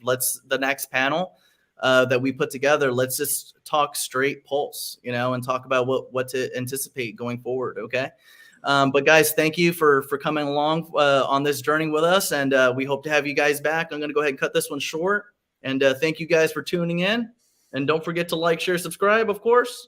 let's, the next panel that we put together, let's just talk straight Pulse, and talk about what to anticipate going forward. Okay. But guys, thank you for coming along on this journey with us. And we hope to have you guys back. I'm going to go ahead and cut this one short. And thank you guys for tuning in. And don't forget to like, share, subscribe, of course.